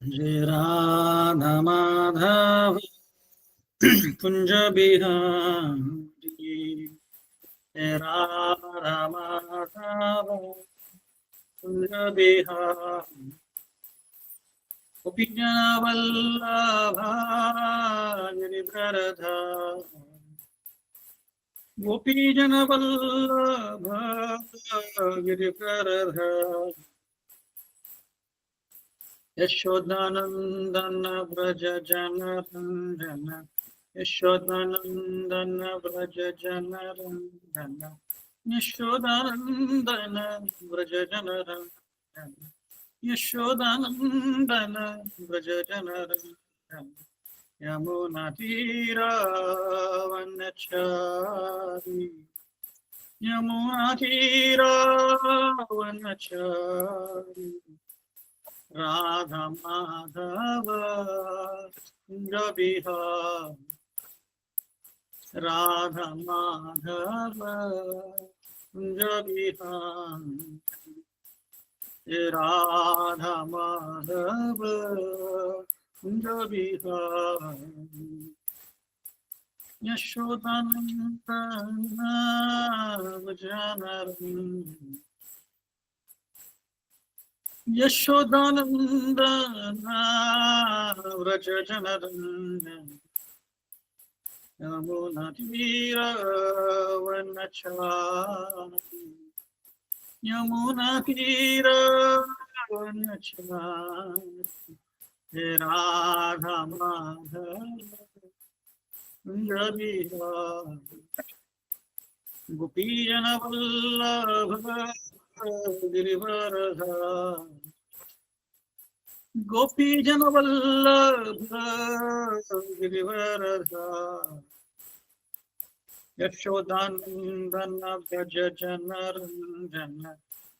जय राधा माधव कुंज बिहारी। जय राधा माधव कुंज बिहारी। गोपीजन वल्लभा गिरिधरधारी। गोपीजन वल्लभा गिरिधरधारी। यशोदानंदन व्रज जन रंजन। यशोदानंदन व्रज जन रंजन। यशोदानंदन व्रज जन रंजन। यशोदानंदन व्रज जन रंजन। यमुना तीरावनचारी। यमुना तीरावनचारी। राधा माधव कुंज बिहारी। राधा माधव कुंज बिहारी। राधा माधव कुंज बिहारी। यशोदानंदन व्रज यशोदानंदन व्रज जन रंजन। यमुना तीरावनचारी। यमुना तीरावनचारी। राधा माधव कुंज बिहारी। गोपीजन वल्लभ गिरिवरधारी। गोपीजन वल्लभ गिरिवरधारी। यशोदानंदन व्रज जन रंजन।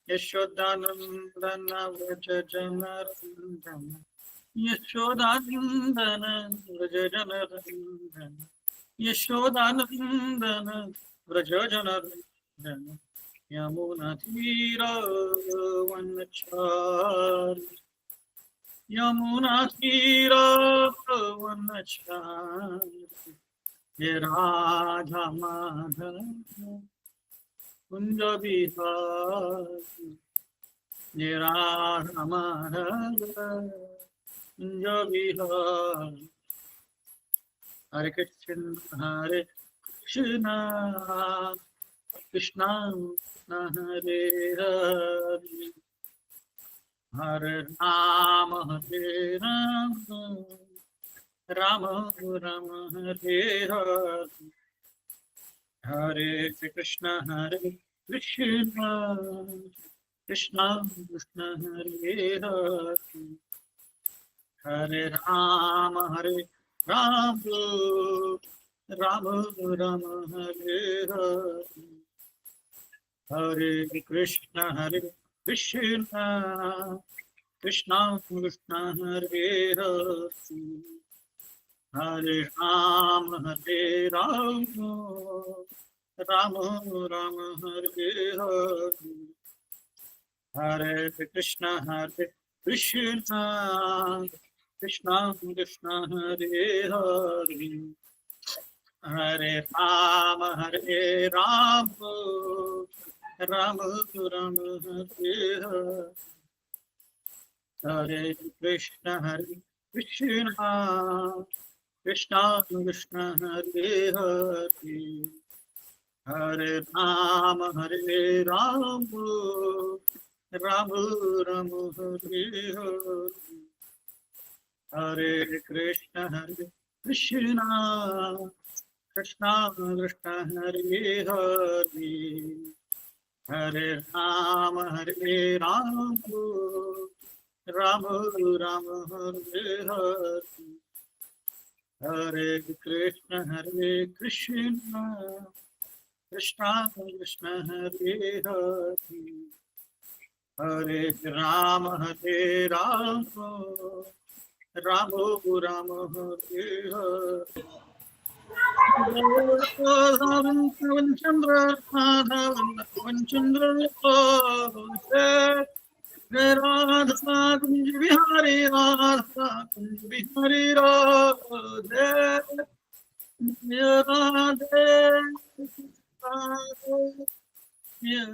यशोदानंदन व्रज जन रंजन। यशोदानंदन व्रज जन रंजन। यशोदानंदन व्रज जन रंजन। यमुना तीरावनचारी। यमुना तीरावनचारी। हे राधा माधव कुंज बिहारी। हे राधा माधव कुंज बिहारी। हरे कृष्ण कृष्ण हरे हरे। हरे राम राम राम हरे हरे। हरे कृष्ण कृष्ण कृष्ण हरे हरे। हरे राम राम राम हरे हरे। हरे कृष्ण कृष्ण कृष्ण हरे हरे। हरे राम राम राम हरे हरे। हरे कृष्ण कृष्ण कृष्ण हरे हरे। हरे राम राम राम हरे हरे। हरे कृष्ण कृष्ण कृष्ण हरे हरे। हरे राम राम राम हरे हरे। हरे कृष्ण कृष्ण कृष्ण हरे हरे। हरे राम राम राम हरे हरे। हरे कृष्ण कृष्ण कृष्ण हरे हरे। हरे राम राम राम हरे हरे। Chandra राधा कुंज बिहारी राधा कुंज बिहारी राधे राधे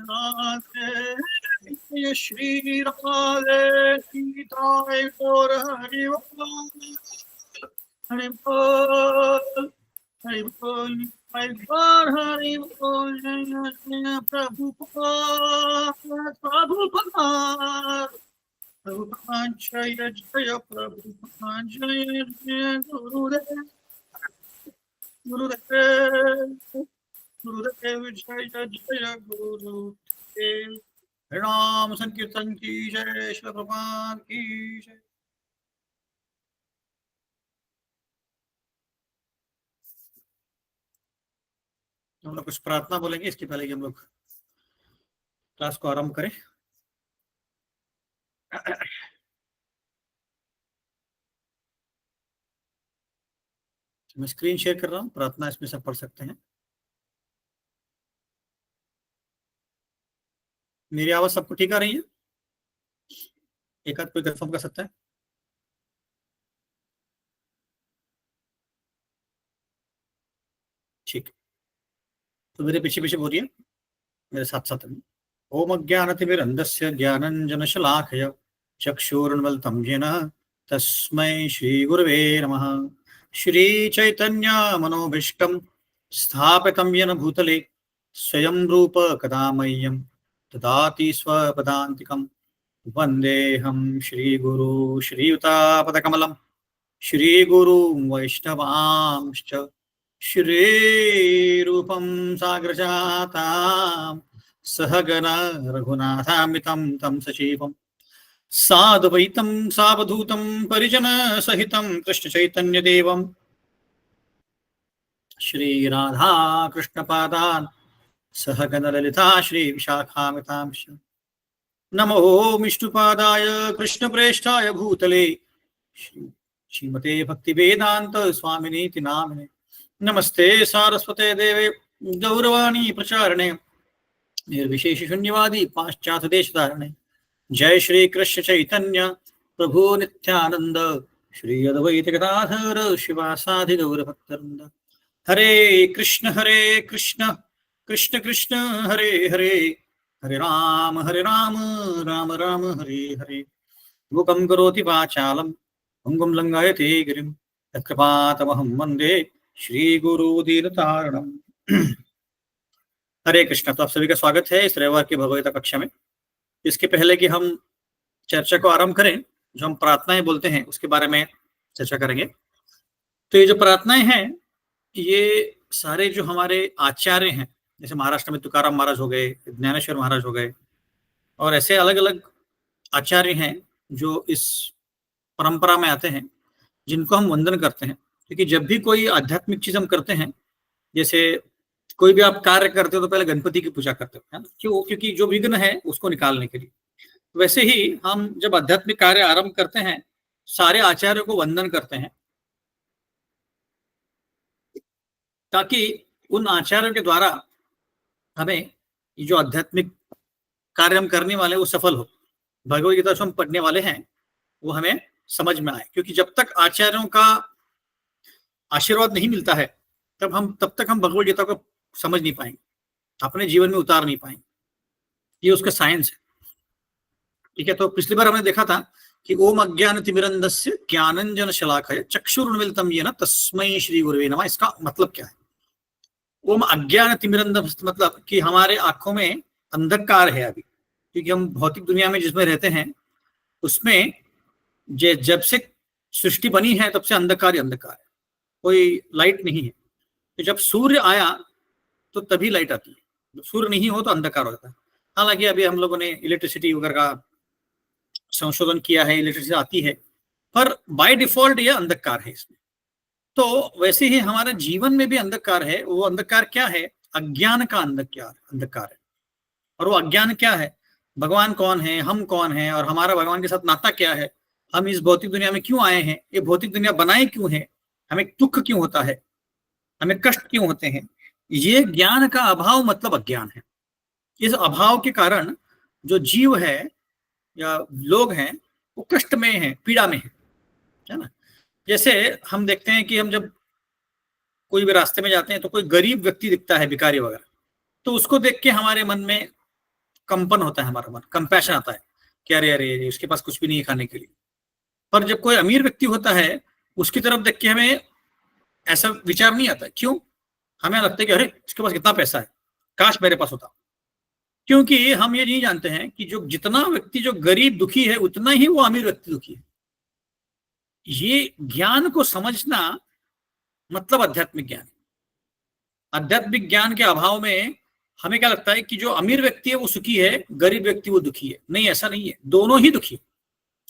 राधे श्री राधे सीताय गौर हरि हरि बोल हरि बोल हरि बोल हरि बोल जय जय प्रभुपाद प्रभुपाद प्रभुपाद जय जय प्रभुपाद जय जय गुरुदेव गुरुदेव गुरुदेव जय जय गुरुदेव राम संकीर्तन की जय श्री प्रभुपाद की जय। हम लोग कुछ प्रार्थना बोलेंगे इसके पहले कि हम लोग क्लास को आरंभ करें। मैं स्क्रीन शेयर कर रहा हूँ, प्रार्थना इसमें सब पढ़ सकते हैं। मेरी आवाज सबको ठीक आ रही है? एक आध कोई कंफर्म कर सकता है? ठीक, तो मेरे पीछे पीछे बोलिए मेरे साथ साथ में। ओम अज्ञानतिमिरन्धस्य ज्ञानञ्जनशलाकया चक्षुरुन्मिलितं येन तस्मै श्रीगुरवे नमः। श्रीचैतन्यमनोभीष्टं स्थापितं येन भूतले स्वयं रूप कदा मह्यं ददाति स्वपदान्तिकं। वन्देऽहं श्रीगुरु श्रीयुतापदकमलं श्रीगुरुं वैष्णवांश्च श्रीरूपं साग्रजातां सहगना रघुनाथामितं तं सजीवं साद्वैतं सावधूतं परिजनसहितं कृष्णचैतन्यदेवं श्रीराधा कृष्णपादान् सहगणललिता श्रीविशाखामितांश्च नमो विष्णुपादाय कृष्णप्रेष्ठाय भूतले श्रीमते भक्तिवेदांत स्वामिनीति नामिने। नमस्ते सारस्वते देवे गौरवाणी प्रचारणे निर्विशेष शून्यवादी पाश्चात्य देशधारणे। जय श्री कृष्ण चैतन्य प्रभु नित्यानंद श्री अद्वैत गदाधर शिवासादि गौर भक्तवृंद। हरे कृष्ण कृष्ण कृष्ण हरे हरे हरे राम राम राम हरे हरे। मूकं करोति वाचालं भंगुं लंघयते गिरिं यत्कृपातमहं वन्दे श्रीगुरुदीनतारणम्। हरे कृष्ण। तो आप सभी का स्वागत है इस रविवार की भगवत कक्षा में। इसके पहले कि हम चर्चा को आरंभ करें, जो हम प्रार्थनाएं बोलते हैं उसके बारे में चर्चा करेंगे। तो ये जो प्रार्थनाएं हैं ये सारे जो हमारे आचार्य हैं, जैसे महाराष्ट्र में तुकाराम महाराज हो गए, ज्ञानेश्वर महाराज हो गए, और ऐसे अलग अलग आचार्य हैं जो इस परंपरा में आते हैं, जिनको हम वंदन करते हैं। क्योंकि जब भी कोई आध्यात्मिक चीज हम करते हैं, जैसे कोई भी आप कार्य करते हो तो पहले गणपति की पूजा करते हो, है ना? क्यों? क्योंकि जो विघ्न है उसको निकालने के लिए। वैसे ही हम जब आध्यात्मिक कार्य आरंभ करते हैं, सारे आचार्यों को वंदन करते हैं, ताकि उन आचार्यों के द्वारा हमें जो आध्यात्मिक कार्य हम करने वाले वो सफल हो। भगवद गीता जो हम पढ़ने वाले हैं वो हमें समझ में आए, क्योंकि जब तक आचार्यों का आशीर्वाद नहीं मिलता है तब तक हम भगवद गीता को समझ नहीं पाएंगे, अपने जीवन में उतार नहीं पाएंगे। ये उसका साइंस है, ठीक है। तो पिछली बार हमने देखा था कि ओम अज्ञानतिमिरन्धस्य ज्ञानञ्जनशलाकया चक्षुरुन्मिलितं येन तस्मै श्री गुरवे नमः। इसका मतलब क्या है? ओम अज्ञानतिमिरन्धः मतलब कि हमारे आंखों में अंधकार है अभी, क्योंकि हम भौतिक दुनिया में जिसमें रहते हैं उसमें जब से सृष्टि बनी है तब से अंधकार ही अंधकार है, कोई लाइट नहीं है। तो जब सूर्य आया तो तभी लाइट आती है, जब सूर्य नहीं हो तो अंधकार होता है। हालांकि अभी हम लोगों ने इलेक्ट्रिसिटी वगैरह का संशोधन किया है, इलेक्ट्रिसिटी आती है, पर बाय डिफॉल्ट यह अंधकार है इसमें। तो वैसे ही हमारे जीवन में भी अंधकार है। वो अंधकार क्या है? अज्ञान का अंधकार है। और वो अज्ञान क्या है? भगवान कौन है, हम कौन है, और हमारा भगवान के साथ नाता क्या है, हम इस भौतिक दुनिया में क्यों आए हैं, ये भौतिक दुनिया बनाए क्यों है, हमें दुख क्यों होता है, हमें कष्ट क्यों होते हैं। ये ज्ञान का अभाव मतलब अज्ञान है। इस अभाव के कारण जो जीव है या लोग हैं वो कष्ट में हैं, पीड़ा में है ना। जैसे हम देखते हैं कि हम जब कोई भी रास्ते में जाते हैं तो कोई गरीब व्यक्ति दिखता है, भिखारी वगैरह, तो उसको देख के हमारे मन में कंपन होता है, हमारा मन कंपैशन आता है कि अरे अरे उसके पास कुछ भी नहीं है खाने के लिए। पर जब कोई अमीर व्यक्ति होता है उसकी तरफ देख के हमें ऐसा विचार नहीं आता। क्यों? हमें लगता है कि अरे इसके पास कितना पैसा है, काश मेरे पास होता। क्योंकि हम ये नहीं जानते हैं कि जो जितना व्यक्ति जो गरीब दुखी है उतना ही वो अमीर व्यक्ति दुखी है। ये ज्ञान को समझना मतलब आध्यात्मिक ज्ञान। आध्यात्मिक ज्ञान के अभाव में हमें क्या लगता है कि जो अमीर व्यक्ति है वो सुखी है, गरीब व्यक्ति वो दुखी है। नहीं, ऐसा नहीं है, दोनों ही दुखी है।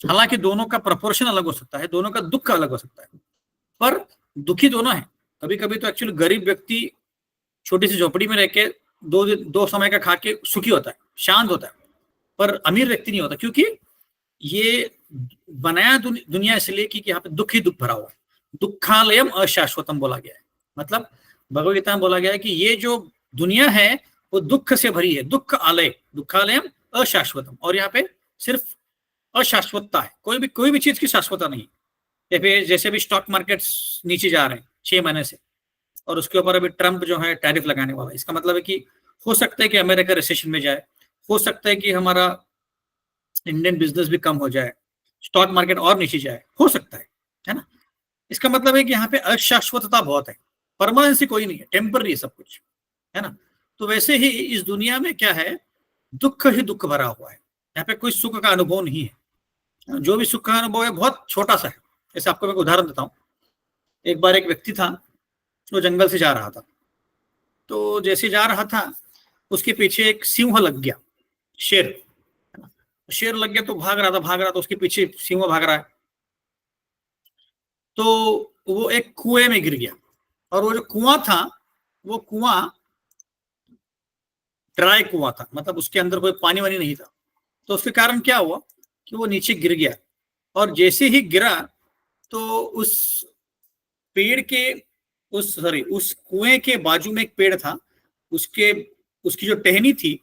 हालांकि दोनों का प्रपोर्शन अलग हो सकता है, दोनों का दुख अलग हो सकता है, पर दुखी दोनों है। कभी कभी तो एक्चुअली गरीब व्यक्ति छोटी सी झोपड़ी में रह के दो समय का खा के सुखी होता है, शांत होता है, पर अमीर व्यक्ति नहीं होता। क्योंकि ये बनाया दुनिया इसलिए कि यहाँ पे दुख ही दुख भरा हुआ है। दुखालयम अशाश्वतम बोला गया है। मतलब भगवद गीता में बोला गया है कि ये जो दुनिया है वो दुख से भरी है। दुख आलय, दुखालयम अशाश्वतम। और यहाँ पे सिर्फ अशाश्वतता है, कोई भी चीज की शाश्वतता नहीं। जैसे भी स्टॉक मार्केट नीचे जा रहे हैं 6 महीने से, और उसके ऊपर अभी ट्रंप जो है टैरिफ लगाने वाला है। इसका मतलब है कि हो सकता है कि अमेरिका रिसेशन में जाए, हो सकता है कि हमारा इंडियन बिजनेस भी कम हो जाए, स्टॉक मार्केट और नीचे जाए, हो सकता है ना। इसका मतलब है कि यहाँ पे अशाश्वतता बहुत है, परमानेंसी कोई नहीं है, टेम्पररी है सब कुछ, है ना। तो वैसे ही इस दुनिया में क्या है, दुख ही दुख भरा हुआ है। यहाँ पे कोई सुख का अनुभव नहीं है। जो भी सुख का अनुभव है बहुत छोटा सा है। जैसे आपको मैं एक उदाहरण देता हूँ। एक बार एक व्यक्ति था, वो जंगल से जा रहा था। तो जैसे जा रहा था उसके पीछे एक सिंह लग गया, शेर। शेर लग गया तो भाग रहा था, उसके पीछे सिंह भाग रहा है। तो वो एक कुएं में गिर गया, और वो जो कुआं था वो कुआं ड्राई कुआं था, मतलब उसके अंदर कोई पानी वानी नहीं था। तो उसके कारण क्या हुआ कि वो नीचे गिर गया, और जैसे ही गिरा तो उस पेड़ के उस कुएं के बाजू में एक पेड़ था, उसकी जो टहनी थी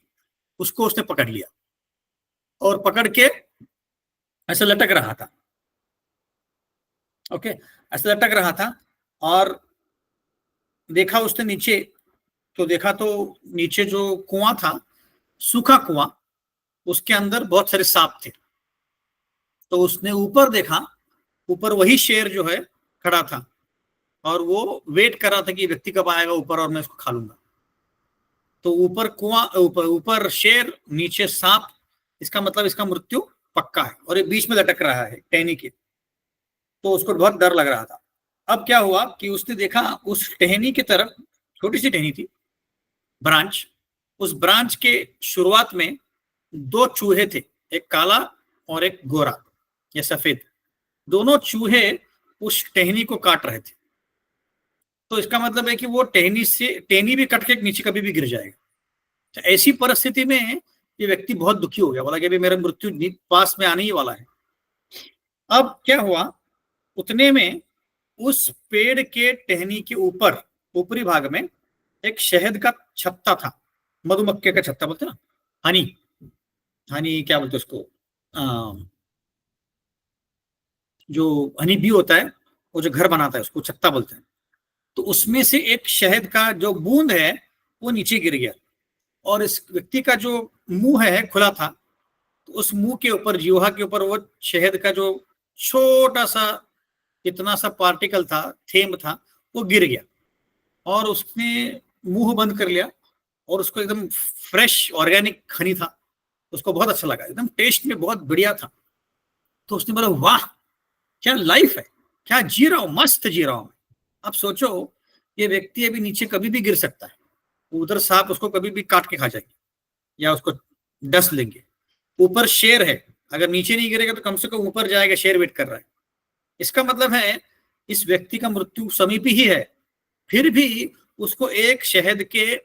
उसको उसने पकड़ लिया, और पकड़ के ऐसे लटक रहा था। ओके, ऐसे लटक रहा था। और देखा उसने नीचे, तो देखा तो नीचे जो कुआं था, सूखा कुआं, उसके अंदर बहुत सारे सांप थे। तो उसने ऊपर देखा, ऊपर वही शेर जो है खड़ा था, और वो वेट कर रहा था कि व्यक्ति कब आएगा ऊपर और मैं उसको खा लूंगा। तो ऊपर कुआं, ऊपर शेर, नीचे सांप। इसका मतलब इसका मृत्यु पक्का है, और ये बीच में लटक रहा है टहनी के। तो उसको बहुत डर लग रहा था। अब क्या हुआ कि उसने देखा उस टहनी की तरफ, छोटी सी टहनी थी, ब्रांच। उस ब्रांच के शुरुआत में 2 चूहे थे, एक काला और एक गोरा या सफेद। दोनों चूहे उस टहनी को काट रहे थे। तो इसका मतलब है कि वो टहनी भी कट के नीचे कभी भी गिर जाएगा। तो ऐसी परिस्थिति में ये व्यक्ति बहुत दुखी हो गया, बोला कि अभी मेरा मृत्यु पास में आने ही वाला है। अब क्या हुआ, उतने में उस पेड़ के टहनी के ऊपर ऊपरी भाग में एक शहद का छत्ता था, मधुमक्खी का छत्ता बोलते ना, हनी हनी क्या बोलते उसको, जो हनी बी होता है, वो जो घर बनाता है उसको छत्ता बोलते हैं। तो उसमें से एक शहद का जो बूंद है वो नीचे गिर गया, और इस व्यक्ति का जो मुंह है खुला था, तो उस मुंह के ऊपर, जीवा के ऊपर, वो शहद का जो छोटा सा इतना सा पार्टिकल था, थेंब था, वो गिर गया। और उसने मुंह बंद कर लिया, और उसको एकदम फ्रेश ऑर्गेनिक हनी था, उसको बहुत अच्छा लगा, एकदम टेस्ट में बहुत बढ़िया था। तो उसने बोला वाह क्या लाइफ है, क्या जी रहा हूं, मस्त जी रहा हूं। अब सोचो, ये व्यक्ति अभी नीचे कभी भी गिर सकता है, उधर सांप उसको कभी भी काट के खा जाएंगे या उसको डस लेंगे। ऊपर शेर है, अगर नीचे नहीं गिरेगा तो कम से कम ऊपर जाएगा, शेर वेट कर रहा है। इसका मतलब है इस व्यक्ति का मृत्यु समीप ही है, फिर भी उसको एक शहद के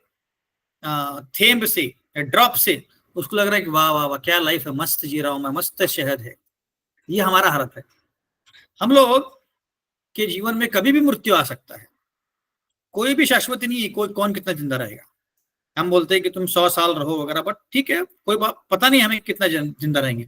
थेंब से, ड्रॉप से उसको लग रहा है कि वाह वाह वाह क्या लाइफ है, मस्त जी रहा हूं मैं, मस्त शहद है। ये हमारा हालत है। हम लोग के जीवन में कभी भी मृत्यु आ सकता है, कोई भी शाश्वती नहीं है, कोई कौन कितना जिंदा रहेगा। हम बोलते हैं कि तुम 100 साल रहो वगैरह, बट ठीक है, कोई बात पता नहीं हमें कितना जिंदा रहेंगे।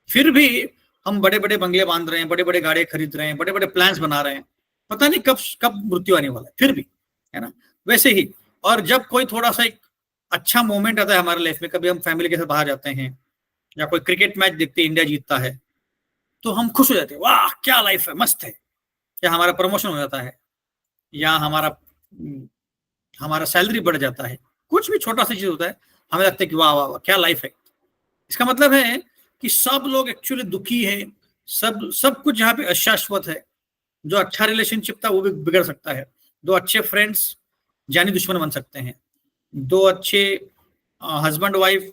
फिर भी हम बड़े बड़े बंगले बांध रहे हैं, बड़े बड़े गाड़ियां खरीद रहे हैं, बड़े बड़े प्लान्स बना रहे हैं, पता नहीं कब कब मृत्यु आने वाला है, फिर भी, है ना। वैसे ही, और जब कोई थोड़ा सा एक अच्छा मोमेंट आता है हमारे लाइफ में, कभी हम फैमिली के साथ बाहर जाते हैं या कोई क्रिकेट मैच देखते हैं, इंडिया जीतता है, तो हम खुश हो जाते हैं, वाह क्या लाइफ है, मस्त है। या हमारा प्रमोशन हो जाता है, या हमारा सैलरी बढ़ जाता है, कुछ भी छोटा सा चीज होता है, हमें लगता है कि वाह वाह वाह क्या लाइफ है। इसका मतलब है कि सब लोग एक्चुअली दुखी है, सब सब कुछ यहाँ पे अशाश्वत है। जो अच्छा रिलेशनशिप था वो भी बिगड़ सकता है, दो अच्छे फ्रेंड्स जानी दुश्मन बन सकते हैं, दो अच्छे हस्बैंड वाइफ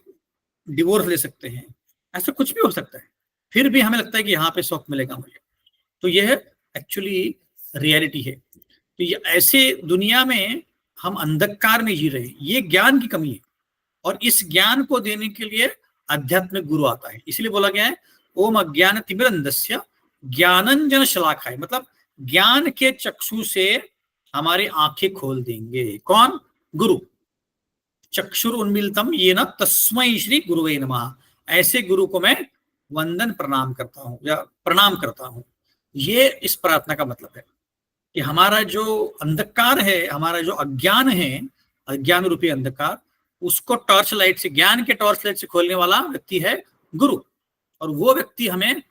डिवोर्स ले सकते हैं, ऐसा कुछ भी हो सकता है। फिर भी हमें लगता है कि यहाँ पे सुख मिलेगा मुझे। तो यह एक्चुअली रियलिटी है। तो ये ऐसे दुनिया में हम अंधकार में जी रहे हैं, ये ज्ञान की कमी है। और इस ज्ञान को देने के लिए आध्यात्मिक गुरु आता है। इसलिए बोला गया है ओम अज्ञान तिमिरंधस्य ज्ञानंजन शलाकाय, मतलब ज्ञान के चक्षु से हमारी आंखें खोल देंगे। कौन? गुरु। चक्षुर उन्मिलितम ये न तस्मै श्री गुरुवे नमः। ऐसे गुरु को मैं वंदन प्रणाम करता हूं या प्रणाम करता हूं। ये इस प्रार्थना का मतलब है कि हमारा जो अंधकार है, हमारा जो अज्ञान है, अज्ञान रूपी अंधकार, उसको टॉर्च लाइट से, ज्ञान के टॉर्च लाइट से खोलने वाला व्यक्ति है गुरु। और वो व्यक्ति हमें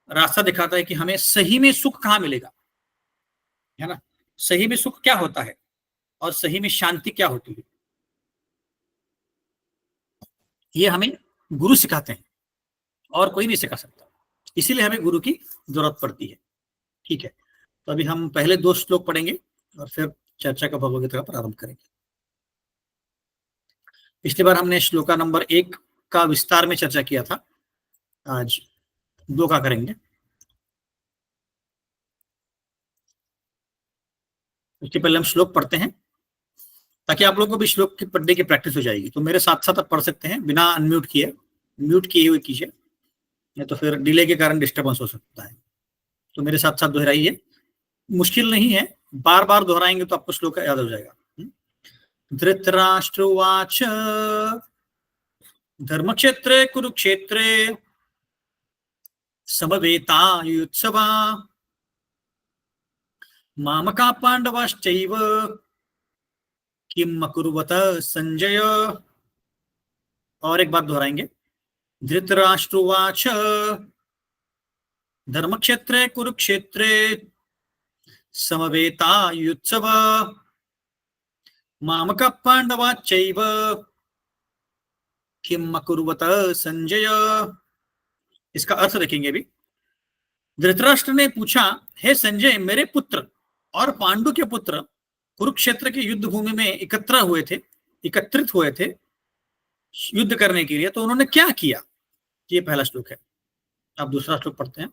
रास्ता दिखाता है कि हमें सही में सुख कहाँ मिलेगा, है ना। सही में सुख क्या होता है और सही में शांति क्या होती है, ये हमें गुरु सिखाते हैं और कोई नहीं सिखा सकता। इसीलिए हमें गुरु की जरूरत पड़ती है। ठीक है, तो अभी हम पहले 2 श्लोक पढ़ेंगे और फिर चर्चा का भगवद्गीता का प्रारंभ करेंगे। पिछली बार हमने श्लोका नंबर 1 का विस्तार में चर्चा किया था, आज 2 का करेंगे। उसके पहले हम श्लोक पढ़ते हैं ताकि आप लोगों को भी श्लोक की पढ़ने की प्रैक्टिस हो जाएगी। तो मेरे साथ साथ आप पढ़ सकते हैं बिना अनम्यूट किए, म्यूट किए हुए कीजिए, नहीं तो फिर डिले के कारण डिस्टर्बेंस हो सकता है। तो मेरे साथ साथ दोहराइए, मुश्किल नहीं है, बार बार दोहराएंगे तो आपको श्लोक याद हो जाएगा। धृतराष्ट्रवाच धर्मक्षेत्रे कुरुक्षेत्रे समवेतायुत्सवा मामका पांडवाश्चैव किम अकुर्वत संजय। और एक बात दोहराएंगे, धृतराष्ट्रवाच धर्मक्षेत्रे कुरुक्षेत्रे समवेतायुत्सवा मामका पांडवाश्चैव किम अकुर्वत संजय। इसका अर्थ देखेंगे अभी। धृतराष्ट्र ने पूछा, हे संजय, मेरे पुत्र और पांडु के पुत्र कुरुक्षेत्र के युद्ध भूमि में एकत्रित हुए थे युद्ध करने के लिए, तो उन्होंने क्या किया? ये पहला श्लोक है। अब दूसरा श्लोक पढ़ते हैं।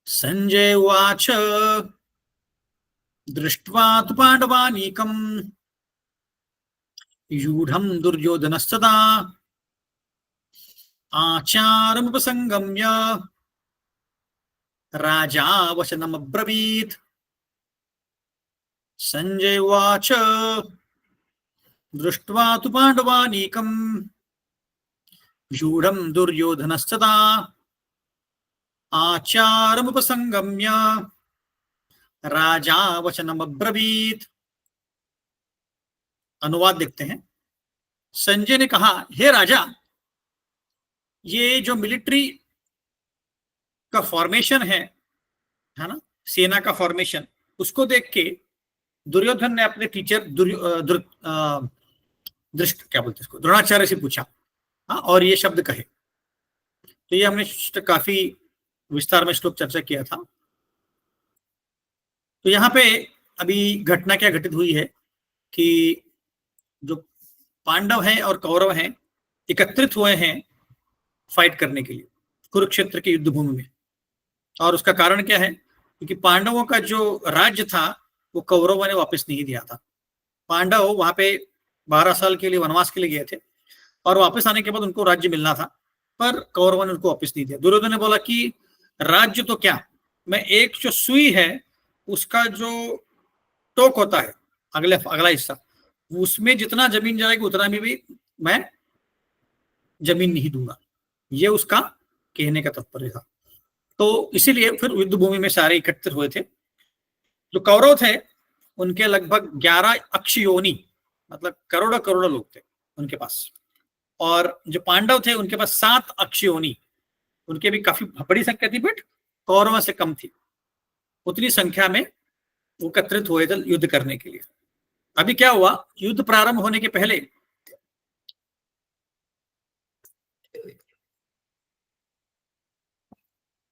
संजय उवाच दृष्ट्वा तु पांडवानीकम् यूढ़ं दुर्योधनस्तदा आचारमुपसंगम्य राजा वचनमब्रवीत्। संजय उवाच दृष्ट्वा तु पांडवानीकम् यूढ़ं दुर्योधनस्तदा आचारमुपसंगम्य राजा वचनमब्रवीत्। अनुवाद देखते हैं। संजय ने कहा, हे राजा, ये जो मिलिट्री का फॉर्मेशन है ना, सेना का फॉर्मेशन, उसको देख के दुर्योधन ने अपने टीचर दृष्ट क्या बोलते इसको, द्रोणाचार्य से पूछा, हाँ, और ये शब्द कहे। तो ये हमने काफी विस्तार में श्लोक चर्चा किया था। तो यहाँ पे अभी घटना क्या घटित हुई है कि जो पांडव हैं और कौरव हैं एकत्रित हुए हैं फाइट करने के लिए कुरुक्षेत्र के युद्ध भूमि में। और उसका कारण क्या है? क्योंकि पांडवों का जो राज्य था वो कौरवों ने वापस नहीं दिया था। पांडव वहां पे 12 साल के लिए वनवास के लिए गए थे और वापस आने के बाद उनको राज्य मिलना था, पर कौरवों ने उनको वापस नहीं दिया। दुर्योधन ने बोला कि राज्य तो क्या, मैं एक जो सुई है उसका जो टोक होता है, अगला हिस्सा, उसमें जितना जमीन जाएगी उतना में भी मैं जमीन नहीं दूंगा। ये उसका कहने का तात्पर्य था। तो इसीलिए फिर युद्ध भूमि में सारे एकत्रित हुए थे। जो कौरव थे उनके लगभग 11 अक्षयोनी, मतलब करोड़ों करोड़ों लोग थे उनके पास, और जो पांडव थे उनके पास 7 अक्षयोनी, उनके भी काफी बड़ी संख्या थी, बट कौरवों से कम थी। उतनी संख्या में एकत्रित हुए थे युद्ध करने के लिए। अभी क्या हुआ, युद्ध प्रारंभ होने के पहले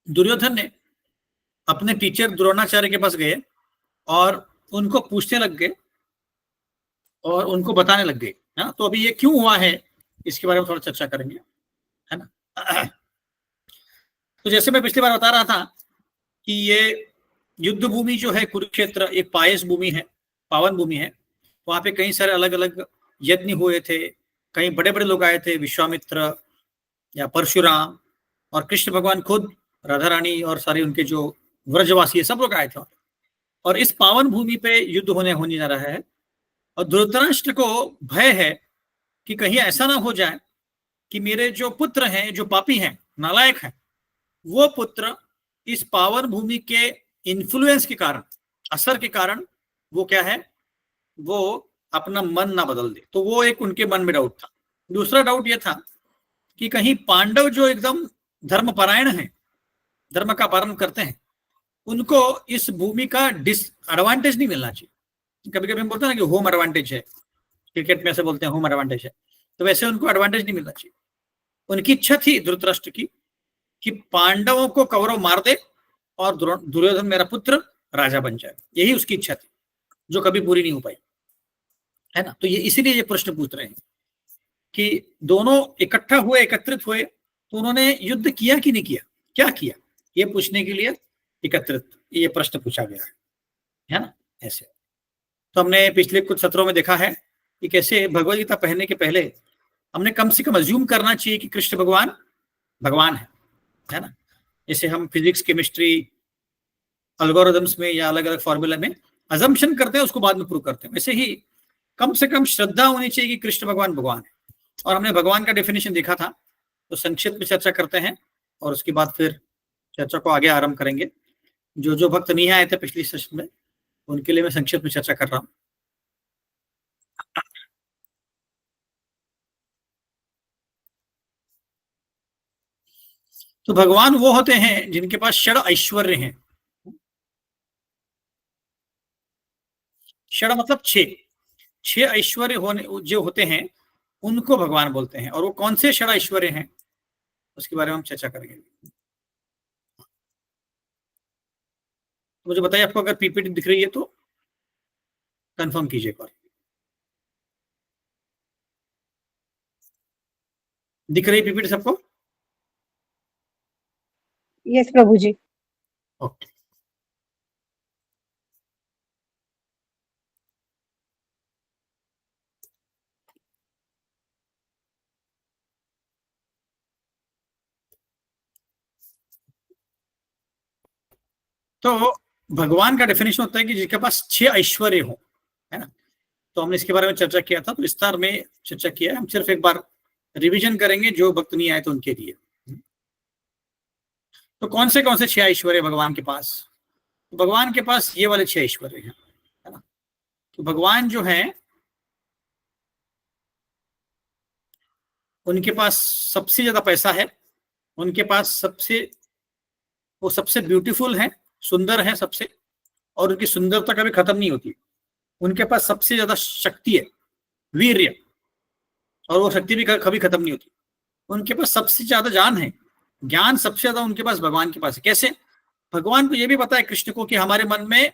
दुर्योधन ने अपने टीचर द्रोणाचार्य के पास गए और उनको पूछने लग गए और उनको बताने लग गए। हाँ, तो अभी ये क्यों हुआ है इसके बारे में थोड़ा चर्चा करेंगे, है ना। तो जैसे मैं पिछली बार बता रहा था कि ये युद्ध भूमि जो है कुरुक्षेत्र एक पायस भूमि है, पावन भूमि है। वहां पे कई सारे अलग अलग यज्ञ हुए थे, कई बड़े बड़े लोग आए थे, विश्वामित्र या परशुराम और कृष्ण भगवान खुद, राधा रानी और सारे उनके जो व्रजवासी सब लोग आए थे। और इस पावन भूमि पे युद्ध होने जा रहा है। और धृतराष्ट्र को भय है कि कहीं ऐसा ना हो जाए कि मेरे जो पुत्र हैं, जो पापी हैं, नालायक हैं, वो पुत्र इस पावन भूमि के इन्फ्लुएंस के कारण, असर के कारण, वो क्या है, वो अपना मन ना बदल दे। तो वो एक उनके मन में डाउट था। दूसरा डाउट ये था कि कहीं पांडव जो एकदम धर्मपरायण हैं, धर्म का पालन करते हैं, उनको इस भूमि का डिसएडवांटेज नहीं मिलना चाहिए। कभी कभी हम बोलते हैं ना कि होम एडवांटेज है, क्रिकेट में ऐसे बोलते हैं होम एडवांटेज है, तो वैसे उनको एडवांटेज नहीं मिलना चाहिए। उनकी इच्छा थी धृतराष्ट्र की कि पांडवों को कौरव मार दे और दुर्योधन मेरा पुत्र राजा बन जाए। यही उसकी इच्छा थी, जो कभी पूरी नहीं हो पाई, है ना। तो ये इसीलिए ये प्रश्न पूछ रहे हैं कि दोनों इकट्ठा हुए, एकत्रित हुए, तो उन्होंने युद्ध किया कि नहीं किया, क्या किया, ये पूछने के लिए एकत्रित ये प्रश्न पूछा गया है ना। ऐसे तो हमने पिछले कुछ सत्रों में देखा है कि कैसे भगवदगीता पढ़ने के पहले हमने कम से कम अज्यूम करना चाहिए कि कृष्ण भगवान भगवान है ना। जैसे हम फिजिक्स, केमिस्ट्री, अल्गोरिदम्स में या अलग अलग फॉर्मूला में अजम्पशन करते हैं, उसको बाद में प्रूव करते हैं। वैसे ही कम से कम श्रद्धा होनी चाहिए कि कृष्ण भगवान भगवान है। और हमने भगवान का डेफिनेशन देखा था, तो संक्षिप्त में चर्चा करते हैं और उसके बाद फिर चर्चा को आगे आरंभ करेंगे। जो जो भक्त नहीं आए थे पिछली सेशन में, उनके लिए मैं संक्षिप्त में चर्चा कर रहा हूँ। तो भगवान वो होते हैं जिनके पास षड ऐश्वर्य हैं। षड मतलब छह ऐश्वर्य होने जो होते हैं उनको भगवान बोलते हैं। और वो कौन से षड ऐश्वर्य हैं उसके बारे में हम चर्चा करेंगे। मुझे बताइए, आपको अगर पीपीटी दिख रही है तो कंफर्म कीजिए एक बार। दिख रही पीपीटी सबको? यस प्रभु जी। ओके। तो भगवान का डेफिनेशन होता है कि जिसके पास 6 ऐश्वर्य हो, है ना। तो हमने इसके बारे में चर्चा किया था, तो विस्तार में चर्चा किया है। हम सिर्फ एक बार रिवीजन करेंगे, जो भक्त नहीं आए तो उनके लिए। तो कौन से 6 ऐश्वर्य भगवान के पास? तो भगवान के पास ये वाले 6 ऐश्वर्य हैं, है ना। तो भगवान जो है उनके पास सबसे ज्यादा पैसा है, उनके पास वो सबसे ब्यूटीफुल है, सुंदर है सबसे, और उनकी सुंदरता कभी खत्म नहीं होती। उनके पास सबसे ज्यादा शक्ति है, वीर्य, और वो शक्ति भी कभी खत्म नहीं होती। उनके पास सबसे ज्यादा जान है, ज्ञान सबसे ज्यादा उनके पास भगवान के पास है। कैसे? भगवान को यह भी पता है, कृष्ण को, कि हमारे मन में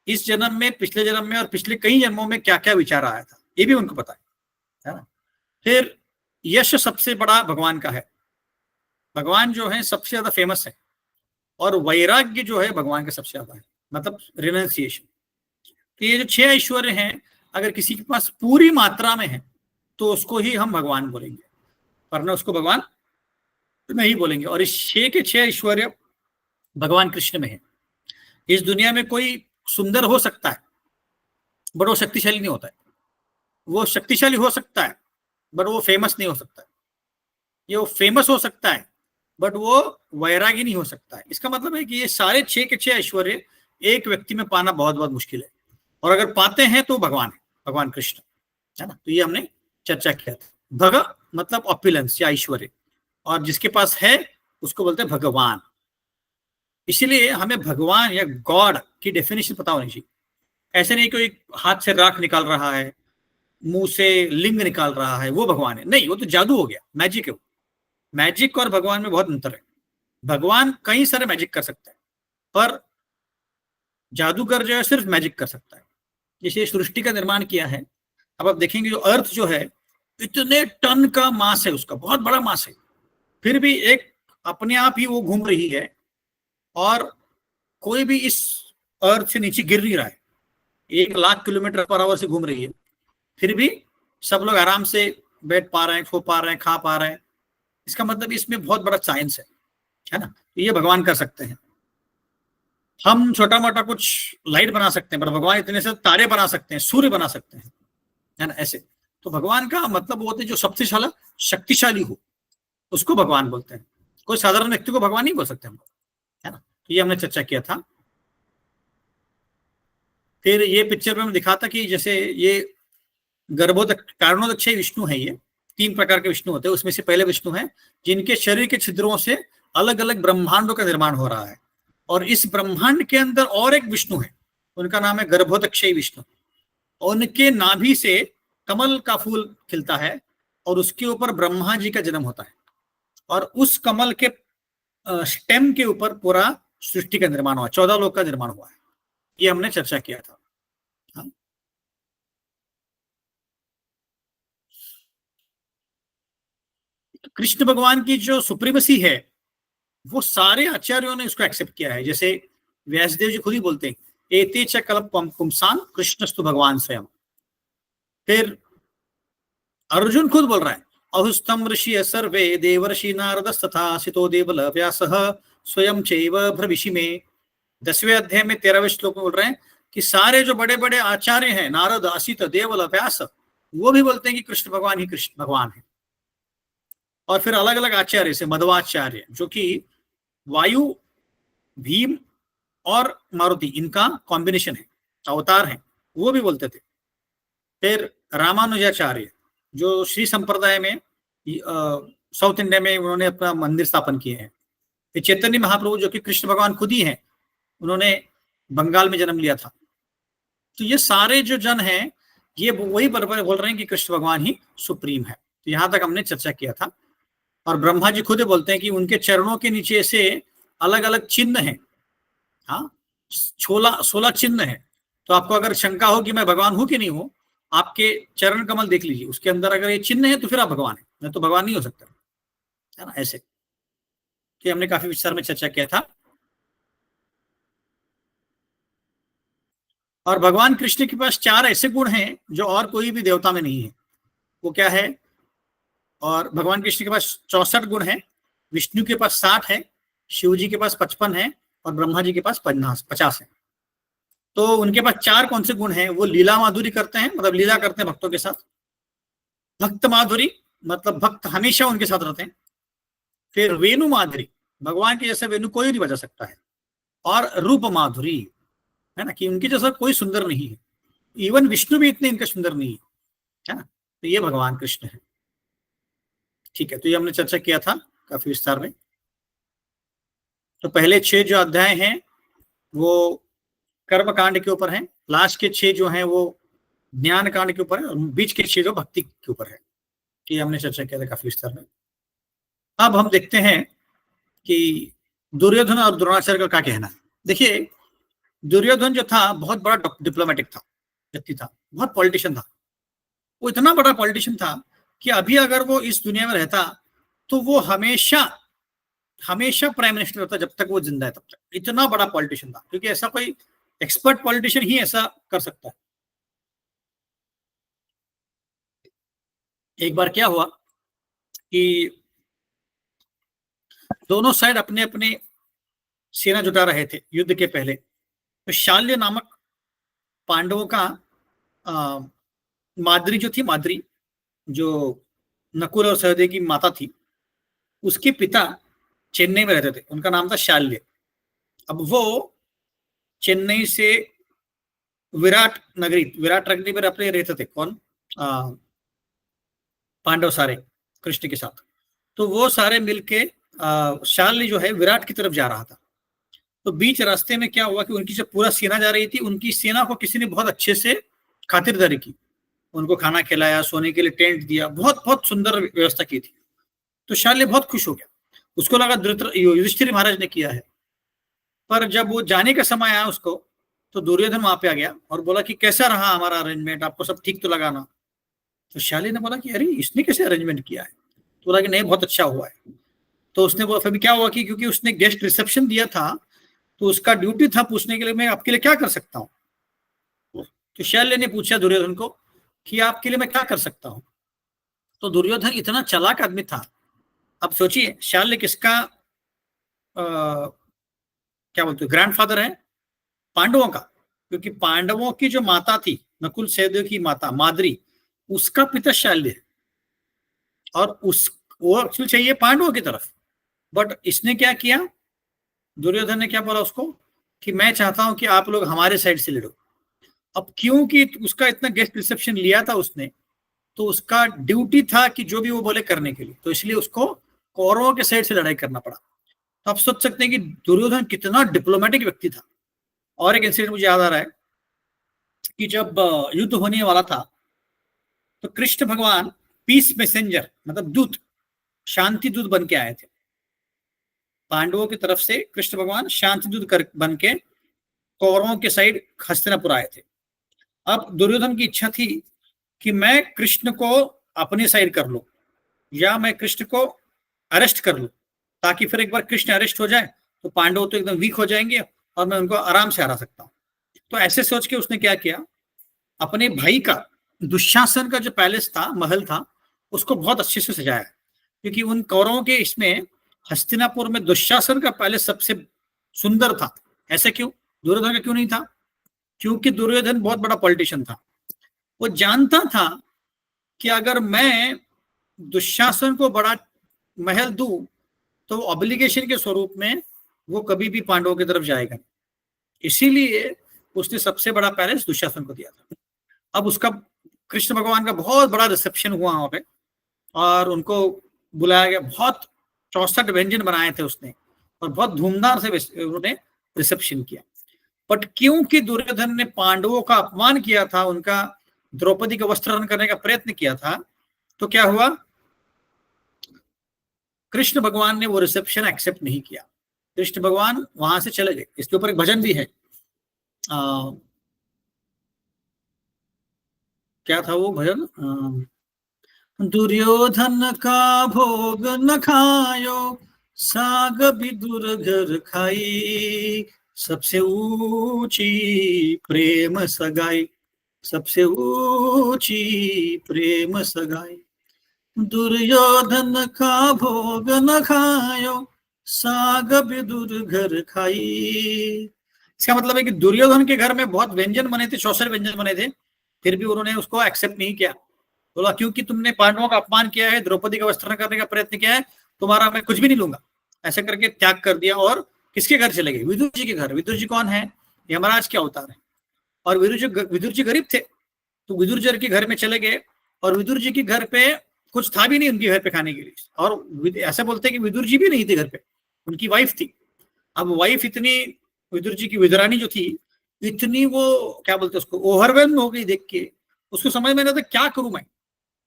इस जन्म में, पिछले जन्म में और पिछले कई जन्मों में क्या क्या विचार आया था, ये भी उनको पता है ना। फिर यश सबसे बड़ा भगवान का है, भगवान जो है सबसे ज्यादा फेमस है। और वैराग्य जो है भगवान का सबसे ज्यादा है, मतलब रिनाउंसिएशन। तो ये जो 6 ऐश्वर्य हैं, अगर किसी के पास पूरी मात्रा में है तो उसको ही हम भगवान बोलेंगे, वरना उसको भगवान नहीं बोलेंगे। और इस 6 के 6 ऐश्वर्य भगवान कृष्ण में है। इस दुनिया में कोई सुंदर हो सकता है बट वो शक्तिशाली नहीं होता है, वो शक्तिशाली हो सकता है बट वो फेमस नहीं हो सकता है। ये वो फेमस हो सकता है बट वो वैरागी नहीं हो सकता है। इसका मतलब है कि ये सारे 6 के 6 ऐश्वर्य एक व्यक्ति में पाना बहुत बहुत मुश्किल है, और अगर पाते हैं तो भगवान है, भगवान कृष्ण, है ना। तो ये हमने चर्चा किया था। भग मतलब ऑपुलेंस या ऐश्वर्य, और जिसके पास है उसको बोलते हैं भगवान। इसीलिए हमें भगवान या गॉड की डेफिनेशन पता होनी चाहिए। ऐसे नहीं कोई हाथ से राख निकाल रहा है, मुंह से लिंग निकाल रहा है वो भगवान है, नहीं, वो तो जादू हो गया, मैजिक है वो। मैजिक और भगवान में बहुत अंतर है। भगवान कई सारे मैजिक कर सकता है, पर जादूगर जो है सिर्फ मैजिक कर सकता है। जैसे सृष्टि का निर्माण किया है, अब आप देखेंगे जो अर्थ जो है इतने टन का मास है, उसका बहुत बड़ा मास है, फिर भी एक अपने आप ही वो घूम रही है, और कोई भी इस अर्थ से नीचे गिर नहीं रहा है। 1 लाख किलोमीटर पर आवर से घूम रही है, फिर भी सब लोग आराम से बैठ पा रहे हैं, सो पा रहे हैं, खा पा रहे हैं। इसका मतलब इसमें बहुत बड़ा साइंस है ना। तो ये भगवान कर सकते हैं। हम छोटा मोटा कुछ लाइट बना सकते हैं, पर भगवान इतने से तारे बना सकते हैं, सूर्य बना सकते हैं, है ना। ऐसे तो भगवान का मतलब वो होते जो सबसे शक्तिशाली हो उसको भगवान बोलते हैं। कोई साधारण व्यक्ति को भगवान नहीं बोल सकते हम, है ना। तो ये हमने चर्चा किया था। फिर ये पिक्चर में दिखाता कि जैसे ये कारणोदक्ष विष्णु है। ये 3 प्रकार के विष्णु होते हैं, उसमें से पहले विष्णु है जिनके शरीर के छिद्रों से अलग अलग ब्रह्मांडों का निर्माण हो रहा है, और इस ब्रह्मांड के अंदर और एक विष्णु है, उनका नाम है गर्भोदक्ष विष्णु। उनके नाभि से कमल का फूल खिलता है, और उसके ऊपर ब्रह्मा जी का जन्म होता है, और उस कमल के स्टेम के ऊपर पूरा सृष्टि का निर्माण हुआ, 14 लोक का निर्माण हुआ है। ये हमने चर्चा किया था। हाँ? कृष्ण भगवान की जो सुप्रीमेसी है वो सारे आचार्यों ने उसको एक्सेप्ट किया है। जैसे व्यासदेव जी खुद ही बोलते हैं, एते च कल्प पुंसान कृष्णस्तु भगवान स्वयं। फिर अर्जुन खुद बोल रहा है, अहुस्तम ऋषि सर्वे देवर्षि नारद तथा सितो देवल व्यास स्वयं चैव भविष्य में। 10वें अध्याय में 13वें श्लोक में बोल रहे हैं कि सारे जो बड़े बड़े आचार्य हैं, नारद, असित, देवल, व्यास, वो भी बोलते हैं कि कृष्ण भगवान ही कृष्ण भगवान है। और फिर अलग अलग आचार्य से मध्वाचार्य, जो कि वायु, भीम और मारुति इनका कॉम्बिनेशन है, अवतार है, वो भी बोलते थे। फिर रामानुजाचार्य जो श्री संप्रदाय में साउथ इंडिया में उन्होंने अपना मंदिर स्थापन किए हैं। फिर चैतन्य महाप्रभु जो कि कृष्ण भगवान खुद ही हैं, उन्होंने बंगाल में जन्म लिया था। तो ये सारे जो जन हैं ये वही बराबर बोल रहे हैं कि कृष्ण भगवान ही सुप्रीम है। तो यहां तक हमने चर्चा किया था। और ब्रह्मा जी खुद बोलते हैं कि उनके चरणों के नीचे से अलग अलग चिन्ह हैं। हाँ, 16 चिन्ह है। तो आपको अगर शंका हो कि मैं भगवान हूं कि नहीं हूं, आपके चरण कमल देख लीजिए, उसके अंदर अगर ये चिन्ह है तो फिर आप भगवान है, नहीं तो भगवान नहीं हो सकता, है ना। ऐसे कि हमने काफी विस्तार में चर्चा किया था। और भगवान कृष्ण के पास 4 ऐसे गुण हैं जो और कोई भी देवता में नहीं है। वो क्या है? और भगवान कृष्ण के पास 64 गुण है, विष्णु के पास 60 है, शिव जी के पास 55 है, और ब्रह्मा जी के पास 50 है। तो उनके पास 4 कौन से गुण हैं? वो लीला माधुरी करते हैं, मतलब लीला करते हैं भक्तों के साथ। भक्त माधुरी मतलब भक्त हमेशा उनके साथ रहते हैं। फिर वेणु माधुरी, भगवान के जैसे वेणु कोई नहीं बजा सकता है। और रूप माधुरी, है ना, कि उनके जैसा कोई सुंदर नहीं है, इवन विष्णु भी इतने इनके सुंदर नहीं है ना। तो ये भगवान कृष्ण है। ठीक है, तो ये हमने चर्चा किया था काफी विस्तार में। तो पहले 6 जो अध्याय हैं वो कर्म कांड के ऊपर है, लास्ट के 6 जो हैं वो ज्ञान कांड के ऊपर है, और बीच के 6 जो भक्ति के ऊपर है। ये हमने चर्चा किया था काफी विस्तार में। अब हम देखते हैं कि दुर्योधन और द्रोणाचार्य का क्या कहना है। देखिए, दुर्योधन जो था बहुत बड़ा डिप्लोमेटिक था, व्यक्ति था, बहुत पॉलिटिशियन था। वो इतना बड़ा पॉलिटिशियन था कि अभी अगर वो इस दुनिया में रहता तो वो हमेशा हमेशा प्राइम मिनिस्टर होता जब तक वो जिंदा है तब तक। इतना बड़ा पॉलिटिशियन था, क्योंकि ऐसा कोई एक्सपर्ट पॉलिटिशियन ही ऐसा कर सकता है। एक बार क्या हुआ कि दोनों साइड अपने अपने सेना जुटा रहे थे युद्ध के पहले। तो शाल्य नामक पांडवों का माद्री जो थी, माद्री जो नकुल और सहदेव की माता थी, उसके पिता चेन्नई में रहते थे, उनका नाम था शाल्य। अब वो चेन्नई से विराट नगरी पर अपने रहते थे। कौन? पांडव सारे कृष्ण के साथ। तो वो सारे मिलके शाल्य जो है विराट की तरफ जा रहा था। तो बीच रास्ते में क्या हुआ कि उनकी जब पूरा सेना जा रही थी, उनकी सेना को किसी ने बहुत अच्छे से खातिरदारी की, उनको खाना खिलाया, सोने के लिए टेंट दिया, बहुत बहुत सुंदर व्यवस्था की थी। तो शाल्य बहुत खुश हो गया, उसको लगा युधिष्ठिर महाराज ने किया है। पर जब वो जाने का समय आया उसको, तो दुर्योधन वहां पे आ गया और बोला कि कैसा रहा हमारा अरेंजमेंट, आपको सब ठीक तो लगा ना? तो शाल्य ने बोला कि अरे इसने कैसे अरेंजमेंट किया है? तो बोला कि नहीं, बहुत अच्छा हुआ है। तो उसने बोला, फिर क्या हुआ कि क्योंकि उसने गेस्ट रिसेप्शन दिया था, तो उसका ड्यूटी था पूछने के लिए मैं आपके लिए क्या कर सकता हूँ। तो शल्य ने पूछा दुर्योधन को कि आपके लिए मैं क्या कर सकता हूँ। तो दुर्योधन इतना चालाक आदमी था। अब सोचिए, शल्य किसका क्या बोलते ग्रैंडफादर है? पांडवों का। क्योंकि पांडवों की जो माता थी, नकुल सहदेव की माता माद्री, उसका पिता शल्य है। और उस वो एक्चुअली चाहिए पांडवों की तरफ, बट इसने क्या किया, दुर्योधन ने क्या बोला उसको कि मैं चाहता हूं कि आप लोग हमारे साइड से लड़ो। अब क्योंकि उसका इतना गेस्ट रिसेप्शन लिया था उसने, तो उसका ड्यूटी था कि जो भी वो बोले करने के लिए, तो इसलिए उसको कौरवों के साइड से लड़ाई करना पड़ा। तो आप सोच सकते हैं कि दुर्योधन कितना डिप्लोमेटिक व्यक्ति था। और एक इंसिडेंट मुझे याद आ रहा है कि जब युद्ध होने वाला था, तो कृष्ण भगवान पीस मैसेंजर मतलब दूत, शांति दूत बन के आए थे। पांडवों की तरफ से कृष्ण भगवान शांति दूत बन के कौरवों के साइड हस्तिनापुर आए थे। अब दुर्योधन की इच्छा थी कि मैं कृष्ण को अपनी साइड कर लूं, या मैं कृष्ण को अरेस्ट कर लूं, ताकि फिर एक बार कृष्ण अरेस्ट हो जाए तो पांडव तो एकदम वीक हो जाएंगे और मैं उनको आराम से हरा सकता हूं। तो ऐसे सोच के उसने क्या किया, अपने भाई का दुशासन का जो पैलेस था, महल था, उसको बहुत अच्छे से सजाया। क्योंकि उन कौरवों के इसमें हस्तिनापुर में दुशासन का पैलेस सबसे सुंदर था। ऐसे क्यों? दुर्योधन का क्यों नहीं था? क्योंकि दुर्योधन बहुत बड़ा पॉलिटिशियन था। वो जानता था कि अगर मैं दुशासन को बड़ा महल दूं, तो ऑब्लिगेशन के स्वरूप में वो कभी भी पांडवों की तरफ जाएगा। इसीलिए उसने सबसे बड़ा पैलेस दुशासन को दिया था। अब उसका कृष्ण भगवान का बहुत बड़ा रिसेप्शन हुआ वहां पे, और उनको बुलाया गया। बहुत 64 व्यंजन बनाए थे उसने, और बहुत धूमधाम से उन्होंने रिसेप्शन किया। बट क्योंकि दुर्योधन ने पांडवों का अपमान किया था, उनका द्रौपदी का वस्त्रहरण करने का प्रयत्न किया था, तो क्या हुआ, कृष्ण भगवान ने वो रिसेप्शन एक्सेप्ट नहीं किया। कृष्ण भगवान वहां से चले गए। इसके ऊपर एक भजन भी है। क्या था वो भजन? दुर्योधन का भोग न खायो, साग विदुर घर खाई, सबसे ऊंची प्रेम सगाई, सबसे ऊंची प्रेम सगाई। दुर्योधन का भोग न खायो, साग विदुर घर खाई। इसका मतलब है कि दुर्योधन के घर में बहुत व्यंजन बने थे, 64 व्यंजन बने थे, फिर भी उन्होंने उसको एक्सेप्ट नहीं किया। बोला क्योंकि तुमने पांडवों का अपमान किया है, द्रौपदी का वस्त्रण करने का प्रयत्न किया है, तुम्हारा मैं कुछ भी नहीं लूंगा। ऐसे करके त्याग कर दिया। और किसके घर चले गए? विदुर जी के घर। विदुर जी कौन है? यमराज के अवतार है। और विदुर जी गरीब थे, तो विदुर जी के घर में चले गए। और विदुर जी के घर पे कुछ था भी नहीं उनके घर पे खाने के लिए। और ऐसा बोलते हैं कि विदुर जी भी नहीं थे घर पे, उनकी वाइफ थी। अब वाइफ इतनी, विदुर जी की विदुरानी जो थी, इतनी वो क्या बोलते उसको, ओवरवेल्म हो गई देख के। उसको समझ में नहीं था क्या करूं मैं।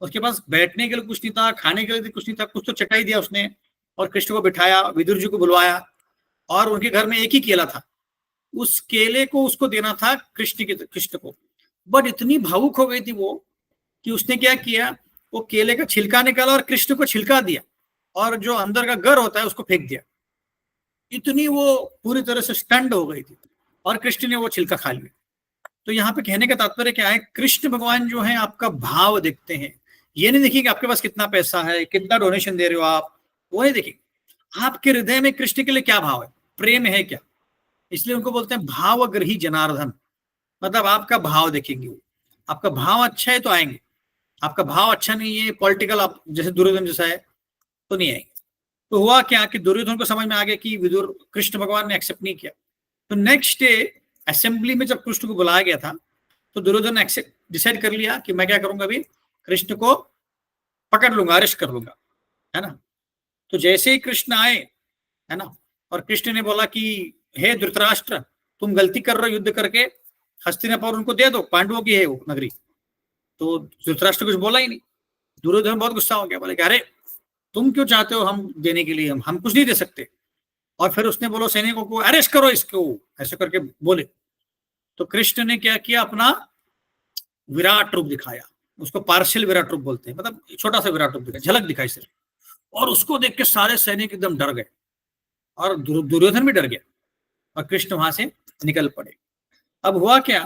उसके पास बैठने के लिए कुछ नहीं था, खाने के लिए कुछ नहीं था। कुछ तो चटाई दिया उसने, और कृष्ण को बिठाया, विदुर जी को बुलवाया, और उनके घर में एक ही केला था। उस केले को उसको देना था कृष्ण को। बट इतनी भावुक हो गई थी वो कि उसने क्या किया, वो केले का छिलका निकाला और कृष्ण को छिलका दिया, और जो अंदर का गर होता है उसको फेंक दिया। इतनी वो पूरी तरह से स्टंड हो गई थी, और कृष्ण ने वो छिलका खा लिया। तो यहाँ पे कहने का तात्पर्य क्या है, कृष्ण भगवान जो है आपका भाव देखते हैं। ये नहीं देखिए कि आपके पास कितना पैसा है, कितना डोनेशन दे रहे हो आप, वो नहीं देखिए। आपके हृदय में कृष्ण के लिए क्या भाव है, प्रेम है क्या। इसलिए उनको बोलते हैं भावग्रही जनार्दन। मतलब आपका भाव देखेंगे वो। आपका भाव अच्छा है तो आएंगे, आपका भाव अच्छा नहीं है, पॉलिटिकल आप जैसे दुर्योधन जैसा है, तो नहीं आएंगे। तो हुआ क्या कि दुर्योधन को समझ में आ गया कि विदुर कृष्ण भगवान ने एक्सेप्ट नहीं किया। तो नेक्स्ट डे असेंबली में जब कृष्ण को बुलाया गया था, तो दुर्योधन ने डिसाइड कर लिया कि मैं क्या करूंगा, अभी कृष्ण को पकड़ लूंगा, अरेस्ट कर लूंगा, है ना। तो जैसे ही कृष्ण आए, है ना, और कृष्ण ने बोला कि हे धृतराष्ट्र, तुम गलती कर रहे हो युद्ध करके, हस्तिनापुर उनको दे दो, पांडवों की है वो नगरी। तो धृतराष्ट्र कुछ बोला ही नहीं। दुर्योधन बहुत गुस्सा हो गया, बोले कि अरे तुम क्यों चाहते हो हम देने के लिए, हम कुछ नहीं दे सकते। और फिर उसने बोलो सैनिकों को अरेस्ट करो इसको, ऐसे करके बोले। तो कृष्ण ने क्या किया, अपना विराट रूप दिखाया। उसको पार्शियल विराट रूप बोलते हैं, मतलब छोटा सा विराट रूप दिखाया, झलक दिखाई सिर्फ। और उसको देख के सारे सैनिक एकदम डर गए, और दुर्योधन भी डर गया, और कृष्ण वहां से निकल पड़े। अब हुआ क्या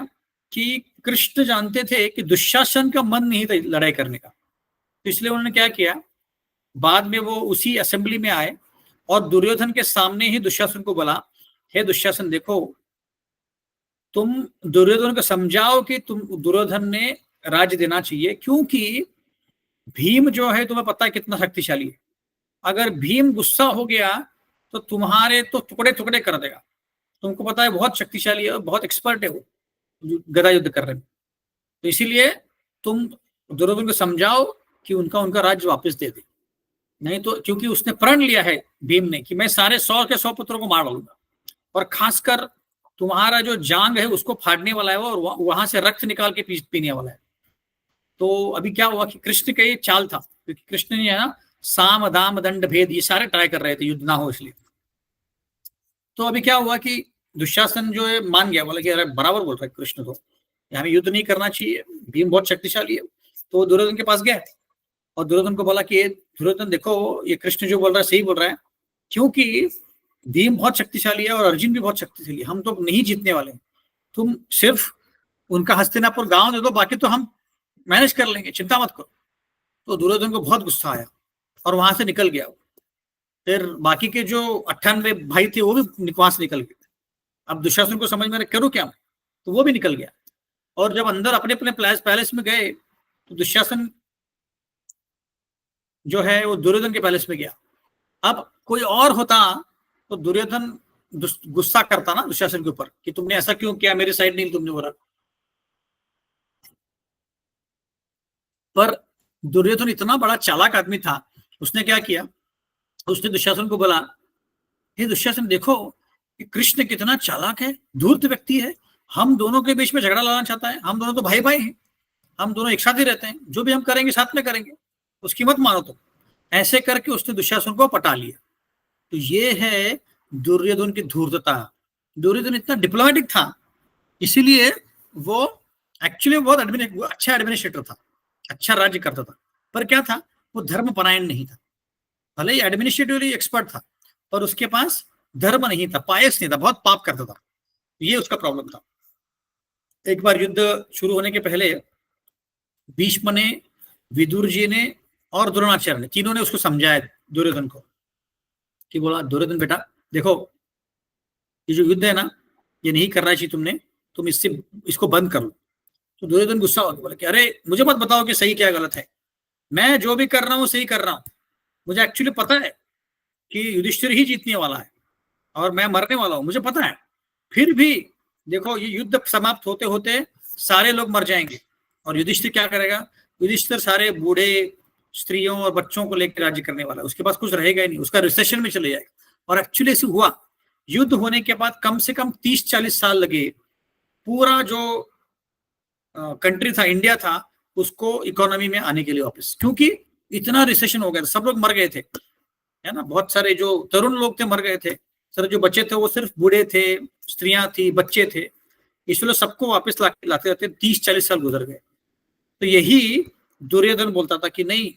कि कृष्ण जानते थे कि दुशासन का मन नहीं था लड़ाई करने का, तो इसलिए उन्होंने क्या किया, बाद में वो उसी असेंबली में आए और दुर्योधन के सामने ही दुशासन को बोला, हे दुशासन देखो, तुम दुर्योधन को समझाओ कि तुम दुर्योधन ने राज्य देना चाहिए, क्योंकि भीम जो है तुम्हें पता है कितना शक्तिशाली है। अगर भीम गुस्सा हो गया तो तुम्हारे तो टुकड़े टुकड़े कर देगा। तुमको पता है बहुत शक्तिशाली है, बहुत एक्सपर्ट है वो गदा युद्ध करने में। तो इसीलिए तुम दुर्योधन को समझाओ कि उनका उनका राज्य वापस दे दे। नहीं तो, क्योंकि उसने प्रण लिया है भीम ने कि मैं सारे 100 के 100 पुत्रों को मार डालूंगा, और खासकर तुम्हारा जो जांग है उसको फाड़ने वाला है वो, और वहां से रक्त निकाल के पीने वाला है। तो अभी क्या हुआ कि कृष्ण का ये चाल था, क्योंकि कृष्ण ने है ना साम दाम दंड भेद ये सारे ट्राई कर रहे थे, युद्ध ना हो इसलिए। तो अभी क्या हुआ कि दुशासन जो है मान गया, बोला कि अरे बराबर बोल रहा है कृष्ण, तो हमें युद्ध नहीं करना चाहिए, भीम बहुत शक्तिशाली है। तो दुर्योधन के पास गया और दुर्योधन को बोला कि दुर्योधन देखो, ये कृष्ण जो बोल रहा है सही बोल रहा है, क्योंकि भीम बहुत शक्तिशाली है और अर्जुन भी बहुत शक्तिशाली है, हम तो नहीं जीतने वाले। तुम सिर्फ उनका हस्तिनापुर गांव दे दो, बाकी तो हम मैनेज कर लेंगे, चिंता मत करो। तो दुर्योधन को बहुत गुस्सा आया और वहां से निकल गया। फिर बाकी के जो 98 भाई थे वो भी वहां से निकल गए। अब दुशासन को समझ में करूं क्या, तो वो भी निकल गया। और जब अंदर अपने अपने पैलेस में गए, तो दुशासन जो है वो दुर्योधन के पैलेस में गया। अब कोई और होता तो दुर्योधन गुस्सा करता ना दुशासन के ऊपर कि तुमने ऐसा क्यों किया, मेरी साइड नहीं तुमने बोला। पर दुर्योधन इतना बड़ा चालाक आदमी था, उसने क्या किया, उसने दुशासन को बोला, हे दुशासन देखो कि कृष्ण कितना चालाक है, धूर्त व्यक्ति है, हम दोनों के बीच में झगड़ा लाना चाहता है, हम दोनों तो भाई भाई हैं, हम दोनों एक साथ ही रहते हैं, जो भी हम करेंगे साथ में करेंगे, उसकी मत मानो। तो ऐसे करके उसने दुशासन को पटा लिया। तो ये है दुर्योधन की धूर्तता। दुर्योधन इतना डिप्लोमेटिक था, इसीलिए वो एक्चुअली बहुत अच्छा एडमिनिस्ट्रेटर था, अच्छा राज्य करता था। पर क्या था, वो धर्म परायण नहीं था। भले ही एडमिनिस्ट्रेटिवली एक्सपर्ट था, पर उसके पास धर्म नहीं था, पायस नहीं था, बहुत पाप करता था। ये उसका प्रॉब्लम था। एक बार युद्ध शुरू होने के पहले भीष्म ने, विदुर जी ने और द्रोणाचार्य ने, तीनों ने उसको समझाया दुर्योधन को, कि बोला दुर्योधन बेटा देखो, ये जो युद्ध है ना, ये नहीं करना चाहिए तुमने, तुम इसको बंद कर लो। तो दुर्योधन गुस्सा हो गया, बोला कि अरे मुझे मत बताओ कि सही क्या गलत है, मैं जो भी कर रहा हूँ सही कर रहा हूँ। मुझे एक्चुअली पता है कि युधिष्ठिर ही जीतने वाला है और मैं मरने वाला हूं, मुझे पता है। फिर भी देखो, ये युद्ध समाप्त होते होते सारे लोग मर जाएंगे, और युधिष्ठिर क्या करेगा, युधिष्ठिर सारे बूढ़े स्त्रियों और बच्चों को लेकर राज्य करने वाला है, उसके पास कुछ रहेगा ही नहीं, उसका रिसेशन में चले जाएगा। और एक्चुअली ऐसे हुआ। युद्ध होने के बाद कम से कम 30-40 साल लगे, पूरा जो कंट्री था, इंडिया था, उसको इकोनॉमी में आने के लिए वापस, क्योंकि इतना रिसेशन हो गया था, सब लोग मर गए थे, है ना। बहुत सारे जो तरुण लोग थे मर गए थे, सर जो बच्चे थे वो सिर्फ बूढ़े थे, स्त्रियां थी, बच्चे थे, इसलिए सबको वापस लाते लाते 30-40 साल गुजर गए। तो यही दुर्योधन बोलता था कि नहीं,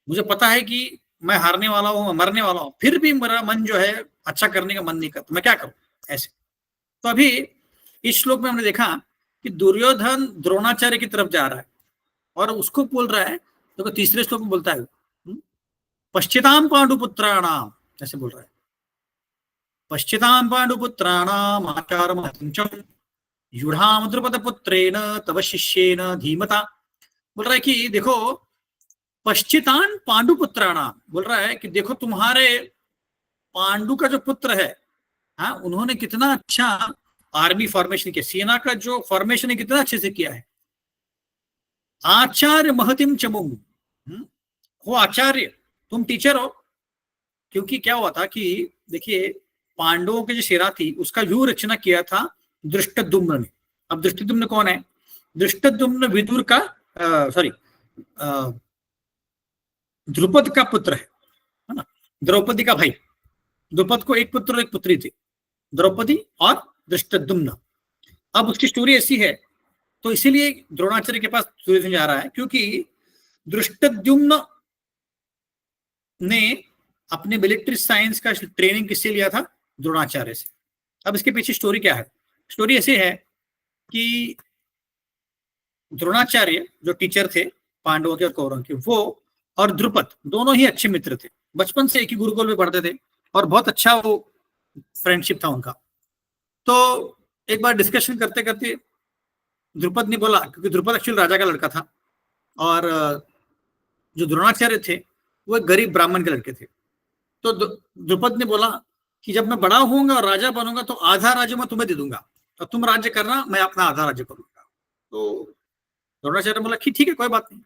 मुझे पता है कि मैं हारने वाला हूँ, मैं मरने वाला हूँ, फिर भी मेरा मन जो है अच्छा करने का मन नहीं करता, मैं क्या करूं ऐसे। तो अभी इस श्लोक में हमने देखा कि दुर्योधन द्रोणाचार्य की तरफ जा रहा है और उसको बोल रहा है, तो तीसरे श्लोक में बोलता है पश्चिताम पांडुपुत्राणाम, ऐसे बोल रहा है, पश्चिताम पांडुपुत्राणाम आचारमहतिंचम युधाम द्रुपद पुत्रेण तव शिष्येन धीमता। बोल रहा है कि देखो, पश्चितान पांडुपुत्राणाम, बोल रहा है कि देखो तुम्हारे पांडु का जो पुत्र है, हाँ, उन्होंने कितना अच्छा आर्मी फॉर्मेशन किया, सेना का जो फॉर्मेशन है कितना अच्छे से किया है। आचार्य महतिम चमुम, वो आचार्य, तुम टीचर हो। क्योंकि क्या हुआ था कि देखिए, पांडवों की जो सेना थी उसका व्यूह रचना किया था धृष्टद्युम्न ने। अब धृष्टद्युम्न कौन है? धृष्टद्युम्न विदुर का सॉरी द्रुपद का पुत्र है ना, द्रौपदी का भाई। द्रुपद को एक पुत्र और एक पुत्री थी, द्रौपदी और धृष्टद्युम्न। अब उसकी स्टोरी ऐसी है, तो इसीलिए द्रोणाचार्य के पास दुर्योधन जा रहा है, क्योंकि धृष्टद्युम्न ने अपने मिलिट्री साइंस का ट्रेनिंग किससे लिया था? द्रोणाचार्य से। अब इसके पीछे स्टोरी क्या है? स्टोरी ऐसी है कि द्रोणाचार्य जो टीचर थे पांडवों के और कौरवों के, वो और द्रुपद दोनों ही अच्छे मित्र थे, बचपन से एक ही गुरुकुल में पढ़ते थे और बहुत अच्छा वो फ्रेंडशिप था उनका। तो एक बार डिस्कशन करते करते द्रुपद ने बोला, क्योंकि द्रुपद एक्चुअली राजा का लड़का था और जो द्रोणाचार्य थे वो एक गरीब ब्राह्मण के लड़के थे। तो द्रुपद ने बोला कि जब मैं बड़ा होऊंगा और राजा बनूंगा तो आधा राज्य मैं तुम्हें दे दूंगा, तो तुम राज्य करना, मैं अपना आधा राज्य करूंगा। तो द्रोणाचार्य बोला कि ठीक है, कोई बात नहीं।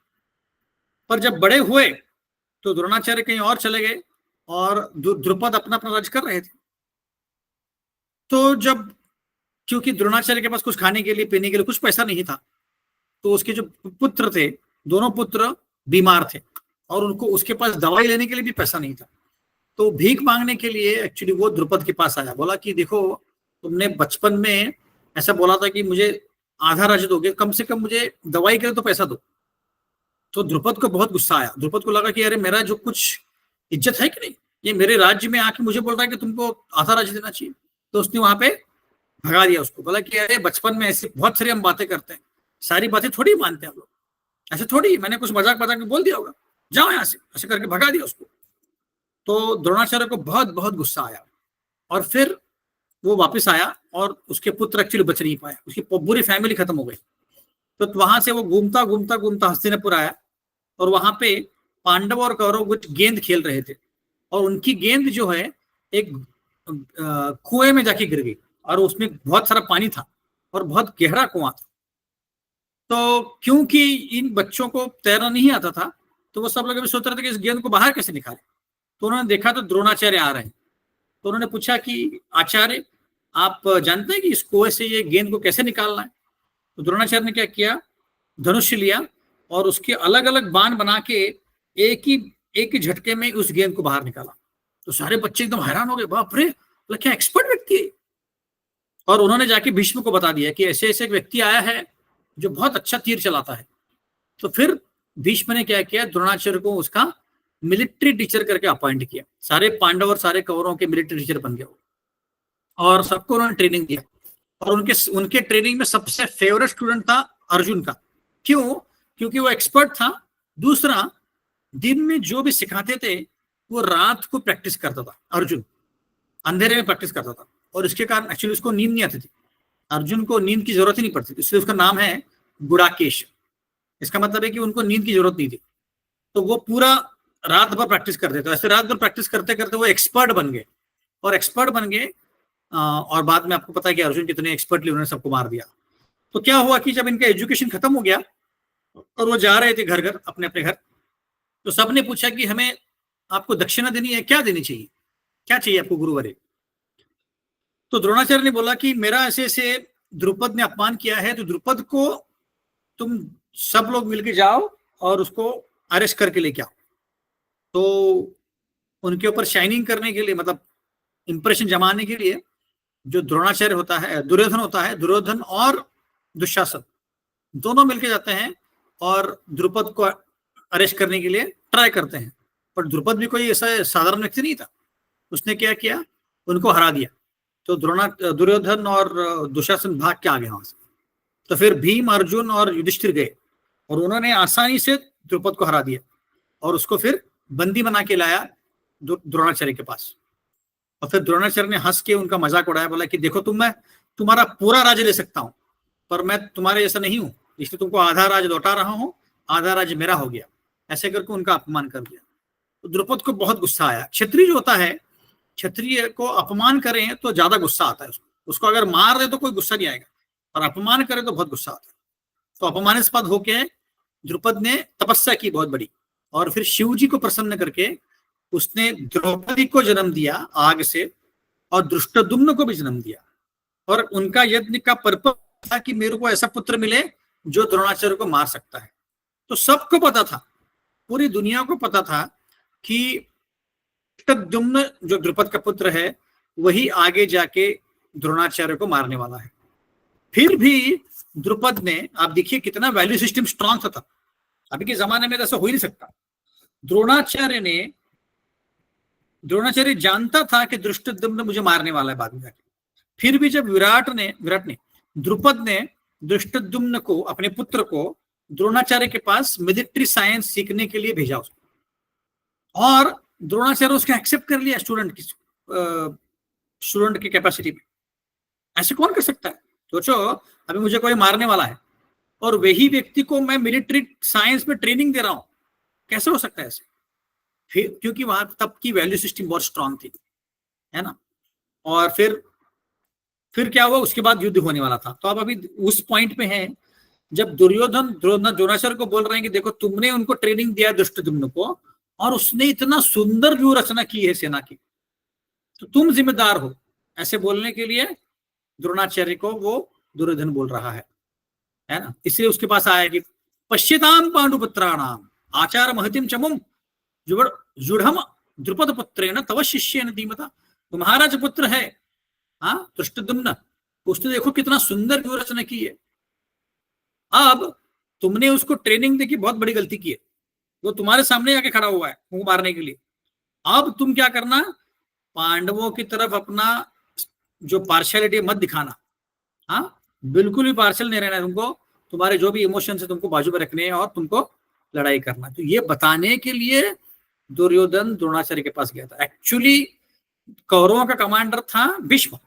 पर जब बड़े हुए तो द्रोणाचार्य कहीं और चले गए और द्रुपद अपना अपना राज्य कर रहे थे। तो जब, क्योंकि द्रोणाचार्य के पास कुछ खाने के लिए पीने के लिए कुछ पैसा नहीं था, तो उसके जो पुत्र थे, दोनों पुत्र बीमार थे और उनको उसके पास दवाई लेने के लिए भी पैसा नहीं था। तो भीख मांगने के लिए एक्चुअली वो द्रुपद के पास आया, बोला कि देखो, तुमने बचपन में ऐसा बोला था कि मुझे आधा राज्य दोगे, कम से कम मुझे दवाई के लिए तो पैसा दो। तो द्रुपद को बहुत गुस्सा आया। द्रुपद को लगा कि अरे, मेरा जो कुछ इज्जत है कि नहीं, ये मेरे राज्य में आके मुझे बोल रहा है कि तुमको आधा राज्य देना चाहिए। तो उसने वहां पे भगा दिया उसको, बोला कि अरे, बचपन में ऐसी बहुत सारी हम बातें करते हैं, सारी बातें थोड़ी मानते हैं हम लोग, ऐसे थोड़ी, मैंने कुछ मजाक मजाक में बोल दिया होगा, जाओ यहाँ से, ऐसे करके भगा दिया उसको। तो द्रोणाचार्य को बहुत बहुत गुस्सा आया और फिर वो वापस आया और उसके पुत्र एक्चुअली बच नहीं पाया, उसकी पूरी फैमिली खत्म हो गई। तो वहां से वो घूमता घूमता घूमता हस्तिनापुर आया और वहां पे पांडव और कौरव कुछ गेंद खेल रहे थे और उनकी गेंद जो है एक कुएं में जाके गिर गई और उसमें बहुत सारा पानी था और बहुत गहरा कुआं था। तो क्योंकि इन बच्चों को तैरना नहीं आता था, तो वो सब लोग अभी सोच रहे थे कि इस गेंद को बाहर कैसे निकाले। तो उन्होंने देखा तो द्रोणाचार्य आ रहे हैं। तो उन्होंने पूछा कि आचार्य, आप जानते हैं कि इस कुएं से ये गेंद को कैसे निकालना है? तो द्रोणाचार्य ने क्या किया, धनुष्य लिया और उसके अलग अलग बाण बना के एक ही झटके में उस गेंद को बाहर निकाला। तो सारे बच्चे एकदम हैरान हो गए, बाप रे, क्या एक्सपर्ट व्यक्ति है। और उन्होंने जाके भीष्म को बता दिया कि ऐसे ऐसे एक व्यक्ति आया है जो बहुत अच्छा तीर चलाता है। तो फिर भीष्म ने क्या किया, द्रोणाचार्य को उसका मिलिट्री टीचर करके अपॉइंट किया। सारे पांडव और सारे कौरवों के मिलिट्री टीचर बन गया और सबको उन्होंने ट्रेनिंग दिया। और उनके ट्रेनिंग में सबसे फेवरेट स्टूडेंट था अर्जुन का। क्यों? क्योंकि वो एक्सपर्ट था। दूसरा, दिन में जो भी सिखाते थे वो रात को प्रैक्टिस करता था। अर्जुन अंधेरे में प्रैक्टिस करता था और इसके कारण एक्चुअली उसको नींद नहीं आती थी। अर्जुन को नींद की जरूरत ही नहीं पड़ती, इसलिए उसका नाम है गुड़ाकेश। इसका मतलब है कि उनको नींद की जरूरत नहीं थी। तो वो पूरा रात भर प्रैक्टिस करते थे। ऐसे रात भर प्रैक्टिस करते करते वो एक्सपर्ट बन गए और एक्सपर्ट बन गए। और बाद में आपको पता है कि अर्जुन कितने एक्सपर्टली उन्होंने सबको मार दिया। तो क्या हुआ कि जब इनका एजुकेशन खत्म हो गया और वो जा रहे थे घर घर अपने अपने घर, तो सबने पूछा कि हमें आपको दक्षिणा देनी है, क्या देनी चाहिए, क्या चाहिए आपको गुरुवर। तो द्रोणाचार्य ने बोला कि मेरा ऐसे ऐसे द्रुपद ने अपमान किया है, तो द्रुपद को तुम सब लोग मिलके जाओ और उसको अरेस्ट करके लेके आओ। तो उनके ऊपर शाइनिंग करने के लिए, मतलब इंप्रेशन जमाने के लिए, जो द्रोणाचार्य होता है, दुर्योधन होता है, दुर्योधन और दुशासन दोनों मिलके जाते हैं और द्रुपद को अरेस्ट करने के लिए ट्राई करते हैं। पर द्रुपद भी कोई ऐसा साधारण व्यक्ति नहीं था। उसने क्या किया, उनको हरा दिया। तो दुर्योधन और दुशासन भाग के आ गए वहां से। तो फिर भीम, अर्जुन और युधिष्ठिर गए और उन्होंने आसानी से द्रुपद को हरा दिया और उसको फिर बंदी बना के लाया द्रोणाचार्य के पास। और फिर द्रोणाचार्य ने हंस के उनका मजाक उड़ाया, बोला कि देखो, मैं तुम्हारा पूरा राज्य ले सकता हूं, पर मैं तुम्हारे जैसा नहीं हूं, इसलिए तुमको आधा राज्य लौटा रहा हूं, आधा राज्य मेरा हो गया। ऐसे करके उनका अपमान कर दिया। तो द्रुपद को बहुत गुस्सा आया। क्षत्रिय जो होता है, क्षत्रिय को अपमान करें तो ज्यादा गुस्सा आता है उसको अगर मार दे तो कोई गुस्सा नहीं आएगा, और अपमान करे तो बहुत गुस्सा आता है। तो अपमानास्पद होके द्रुपद ने तपस्या की बहुत बड़ी, और फिर शिव जी को प्रसन्न करके उसने द्रौपदी को जन्म दिया आग से, और दृष्टद्युम्न को भी जन्म दिया। और उनका यज्ञ का पर्पस था कि मेरे को ऐसा पुत्र मिले जो द्रोणाचार्य को मार सकता है। तो सबको पता था, पूरी दुनिया को पता था कि दृष्टद्युम्न जो द्रुपद का पुत्र है वही आगे जाके द्रोणाचार्य को मारने वाला है। फिर भी द्रुपद ने, आप देखिए कितना वैल्यू सिस्टम स्ट्रांग था। अभी के जमाने में ऐसा हो ही नहीं सकता। द्रोणाचार्य जानता था कि दृष्टद्युम्न मुझे मारने वाला है बाद में जाके। फिर भी जब विराट ने द्रुपद ने दृष्टद्युम्न को, अपने पुत्र को, द्रोणाचार्य के पास मिलिट्री साइंस सीखने के लिए भेजा उसको, और द्रोणाचार्य उसको एक्सेप्ट कर लिया स्टूडेंट की कैपेसिटी में। ऐसे कौन कर सकता है? सोचो, अभी मुझे कोई मारने वाला है और वही व्यक्ति को मैं मिलिट्री साइंस में ट्रेनिंग दे रहा हूं, कैसे हो सकता है ऐसे? फिर क्योंकि वहां तब की वैल्यू सिस्टम बहुत स्ट्रांग थी, है ना। और फिर क्या हुआ, उसके बाद युद्ध होने वाला था। तो अब अभी उस पॉइंट पे है जब दुर्योधन द्रोणाचार्य को बोल रहे हैं कि देखो तुमने उनको ट्रेनिंग दिया दृष्टद्युम्न को, और उसने इतना सुंदर व्यूह रचना की है सेना की, तो तुम जिम्मेदार हो। ऐसे बोलने के लिए द्रोणाचार्य को वो दुर्योधन बोल रहा है ना। इसलिए उसके पास आया कि पश्यताम पांडुपुत्राणाम आचार महतिम चमुम जुढ़म द्रुपद पुत्रेण तव शिष्येन धीमता। तुम्हारा जो पुत्र है दृष्टद्युम्न, उसने देखो कितना सुंदर व्यूह रचना की है। अब तुमने उसको ट्रेनिंग दी कि बहुत बड़ी गलती की है, वो तुम्हारे सामने आके खड़ा हुआ है मुंह मारने के लिए। अब तुम क्या करना, पांडवों की तरफ अपना जो पार्शियलिटी मत दिखाना। बिल्कुल भी पार्शियल नहीं रहना तुमको, तुम्हारे जो भी इमोशन है तुमको बाजू में रखने हैं और तुमको लड़ाई करना। तो ये बताने के लिए दुर्योधन द्रोणाचार्य के पास गया था। एक्चुअली कौरवों का कमांडर था भीष्म,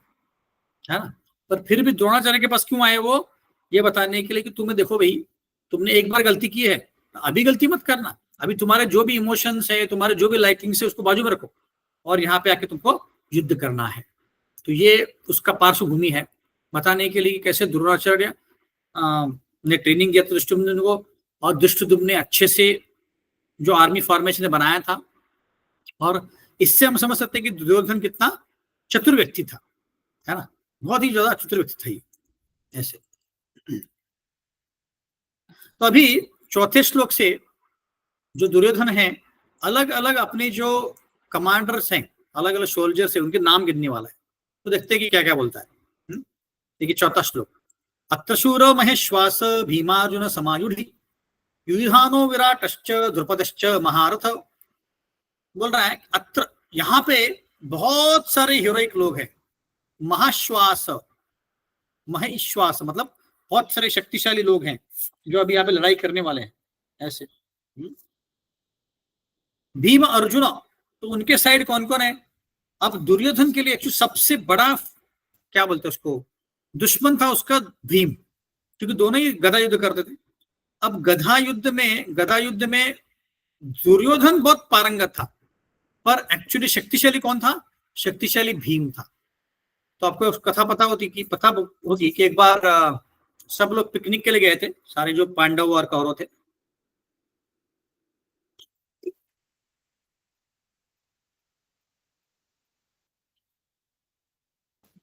है ना, पर फिर भी द्रोणाचार्य के पास क्यों आए वो, ये बताने के लिए कि तुम्हें देखो भाई, तुमने एक बार गलती की है, अभी गलती मत करना। अभी तुम्हारे जो भी इमोशंस है, तुम्हारे जो भी लाइकिंग्स है, उसको बाजू में रखो और यहाँ पे आके तुमको युद्ध करना है। तो ये उसका पार्श्वभूमि है बताने के लिए कैसे द्रोणाचार्य ने ट्रेनिंग दिया दृष्टद्युम्न को, और दृष्टद्युम्न ने अच्छे से जो आर्मी फॉर्मेशन बनाया था। और इससे हम समझ सकते हैं कि दुर्योधन कितना चतुर व्यक्ति था, है ना, बहुत ही ज्यादा चतुर व्यक्ति था ये ऐसे। तो अभी चौथे श्लोक से जो दुर्योधन है, अलग अलग अपने जो कमांडर्स हैं, अलग अलग सोल्जर्स हैं, उनके नाम गिनने वाला है। तो देखते हैं कि क्या क्या बोलता है। देखिए चौथा श्लोक, अत्र शूरो महेश्वास भीमार्जुन समायुधि युधानो विराटश्च द्रुपदश्च महारथ। बोल रहा है अत्र, यहाँ पे बहुत सारे हीरोइक लोग हैं। महाश्वास, महेश्वास मतलब बहुत सारे शक्तिशाली लोग हैं जो अभी यहाँ पे लड़ाई करने वाले हैं ऐसे। भीम अर्जुन, तो उनके साइड कौन कौन है? अब दुर्योधन के लिए एक्चुअली सबसे बड़ा क्या बोलते हैं उसको, दुश्मन था उसका भीम, क्योंकि दोनों ही गदा युद्ध करते थे। अब गदा युद्ध में दुर्योधन बहुत पारंगत था, पर एक्चुअली शक्तिशाली कौन था? शक्तिशाली भीम था। तो आपको कथा पता होती कि एक बार सब लोग पिकनिक के लिए गए थे, सारे जो पांडव और कौरव थे।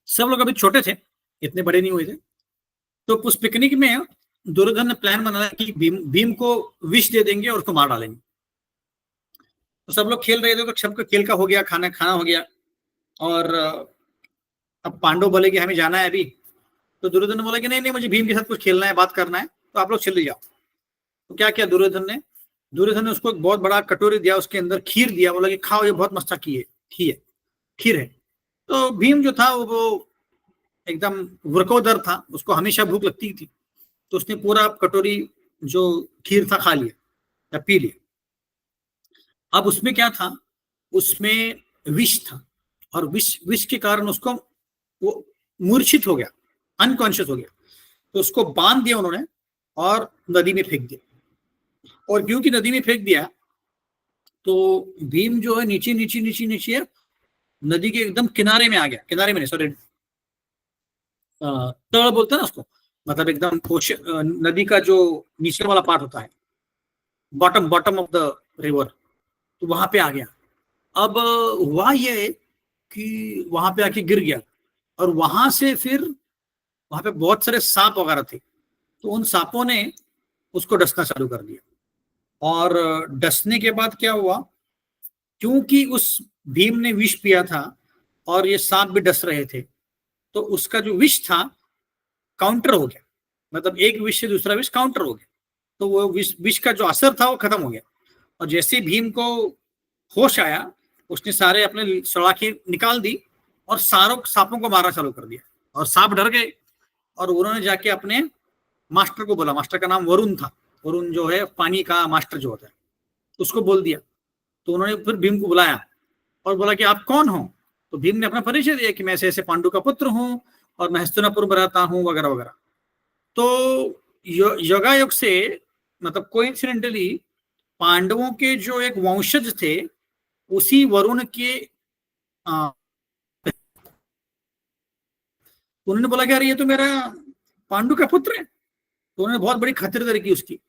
सब लोग अभी छोटे थे, इतने बड़े नहीं हुए थे। तो उस पिकनिक में दुर्योधन ने प्लान बनाया कि भीम को विष दे देंगे और उसको मार डालेंगे। तो सब लोग खेल रहे थे, तो सबको खेल का हो गया, खाना हो गया। और अब पांडव बोले कि हमें जाना है अभी। तो दुर्योधन बोला कि नहीं, मुझे भीम के साथ कुछ खेलना है, बात करना है, तो आप लोग चले जाओ। तो क्या किया दुर्योधन ने उसको एक बहुत बड़ा कटोरी दिया, उसके अंदर खीर दिया, बोला कि खाओ, ये बहुत मस्त खीर है। तो भीम जो था वो एकदम वृकोदर था, उसको हमेशा भूख लगती थी। तो उसने पूरा कटोरी जो खीर था खा लिया या पी लिया। अब उसमें क्या था, उसमें विष था, और विष के कारण उसको वो मूर्छित हो गया, अनकॉन्शियस हो गया। तो उसको बांध दिया उन्होंने और नदी में फेंक दिया। और क्योंकि नदी में फेंक दिया तो भीम जो है नीचे नीचे नीचे नीचे नदी के एकदम किनारे में आ गया, किनारे में नहीं सॉरी, तल बोलते हैं ना उसको, मतलब एकदम नदी का जो नीचे वाला पार्ट होता है, bottom bottom of the river, तो वहां पे आ गया। अब हुआ ये कि वहां पे आके गिर गया, और वहां से फिर वहां पे बहुत सारे सांप वगैरह थे, तो उन सांपों ने उसको डसना चालू कर दिया। और डसने के बाद क्या हुआ, क्योंकि उस भीम ने विष पिया था और ये सांप भी डस रहे थे, तो उसका जो विष था काउंटर हो गया, मतलब एक विष से दूसरा विष काउंटर हो गया, तो वो विष का जो असर था वो खत्म हो गया। और जैसे भीम को होश आया, उसने सारे अपने सलाखें निकाल दी और सारों सांपों को मारना चालू कर दिया, और सांप डर गए, और उन्होंने जाके अपने मास्टर को बोला, मास्टर का नाम वरुण था, वरुण जो है पानी का मास्टर जो होता है, उसको बोल दिया। तो उन्होंने फिर भीम को बुलाया और बोला कि आप कौन हो। तो भीम ने अपना परिचय दिया कि मैं ऐसे ऐसे पांडु का पुत्र हूं और मैं हस्तिनापुर में रहता हूं वगैरह वगैरह। तो योगायोग से, मतलब कोइंसिडेंटली पांडवों के जो एक वंशज थे उसी वरुण के उन्होंने बोला कि यार ये तो मेरा पांडु का पुत्र है। तो उन्होंने बहुत बड़ी खातिरदारी की उसकी,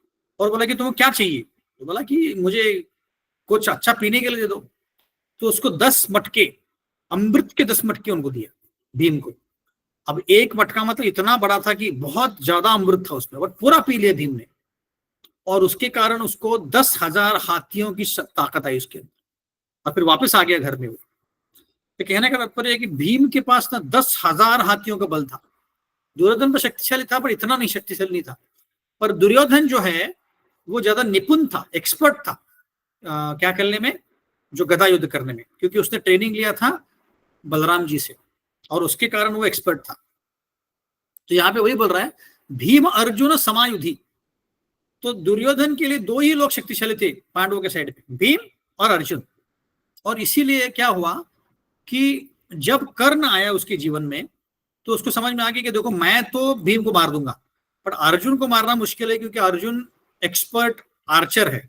और बोला कि तुम्हें क्या चाहिए। तो बोला कि मुझे कुछ अच्छा पीने के लिए दे दो। तो उसको 10 मटके, अमृत के 10 मटके उनको दिया भीम को। अब एक मटका मतलब इतना बड़ा था कि बहुत ज्यादा अमृत था उसमें, बट पूरा पी लिया भीम ने, और उसके कारण उसको 10,000 हाथियों की ताकत आई उसके अंदर, और फिर वापस आ गया घर में वो। तो कहने का तात्पर्य है कि भीम के पास ना 10,000 हाथियों का बल था। दुर्योधन तो शक्तिशाली था पर इतना नहीं शक्तिशाली नहीं था। पर दुर्योधन जो है वो ज्यादा निपुण था, एक्सपर्ट था क्या करने में, जो गदा युद्ध करने में, क्योंकि उसने ट्रेनिंग लिया था बलराम जी से, और उसके कारण वो एक्सपर्ट था। तो यहाँ पे वही बोल रहा है भीम अर्जुन समायुधि। तो दुर्योधन के लिए 2 ही लोग शक्तिशाली थे पांडवों के साइड पे, भीम और अर्जुन। और इसीलिए क्या हुआ कि जब कर्ण आया उसके जीवन में, तो उसको समझ में आ गया कि देखो मैं तो भीम को मार दूंगा, पर अर्जुन को मारना मुश्किल है, क्योंकि अर्जुन एक्सपर्ट आर्चर है,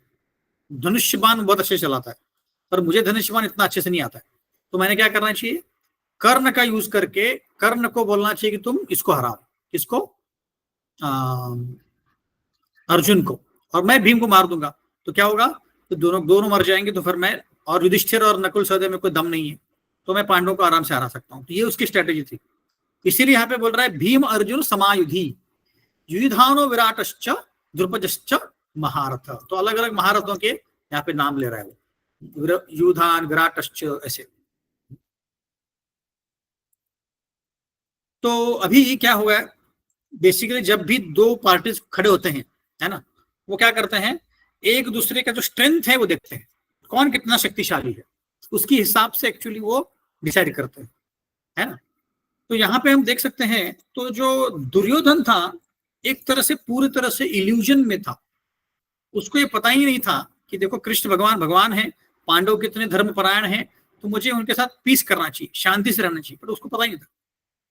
धनुष्यबाण बहुत अच्छे चलाता है, पर मुझे धनुष्यबाण इतना अच्छे से नहीं आता है। तो मैंने क्या करना चाहिए, कर्ण का यूज करके कर्ण को बोलना चाहिए कि तुम इसको हराओ, किसको, अर्जुन को, और मैं भीम को मार दूंगा। तो क्या होगा, तो दोनों दोनों मर जाएंगे, तो फिर मैं, और युधिष्ठिर और नकुल सहदेव में कोई दम नहीं है, तो मैं पांडवों को आराम से हरा सकता हूं। तो ये उसकी स्ट्रेटेजी थी। इसीलिए यहाँ पे बोल रहा है भीम अर्जुन समायुधि, युधानो विराटश्च द्रुपदश्च महारथ। तो अलग अलग महारथों के यहाँ पे नाम ले रहा है वो, युधान विराटश्च ऐसे। तो अभी क्या हुआ है, बेसिकली जब भी 2 पार्टीज खड़े होते हैं, है ना, वो क्या करते हैं, एक दूसरे का जो स्ट्रेंथ है वो देखते हैं, कौन कितना शक्तिशाली है, उसके हिसाब से एक्चुअली वो डिसाइड करते हैं, है ना। तो यहाँ पे हम देख सकते हैं, तो जो दुर्योधन था एक तरह से पूरी तरह से इल्यूजन में था, उसको ये पता ही नहीं था कि देखो कृष्ण भगवान भगवान है, पांडव कितने धर्मपरायण हैं, तो मुझे उनके साथ पीस करना चाहिए, शांति से रहना चाहिए, पर उसको पता ही नहीं था।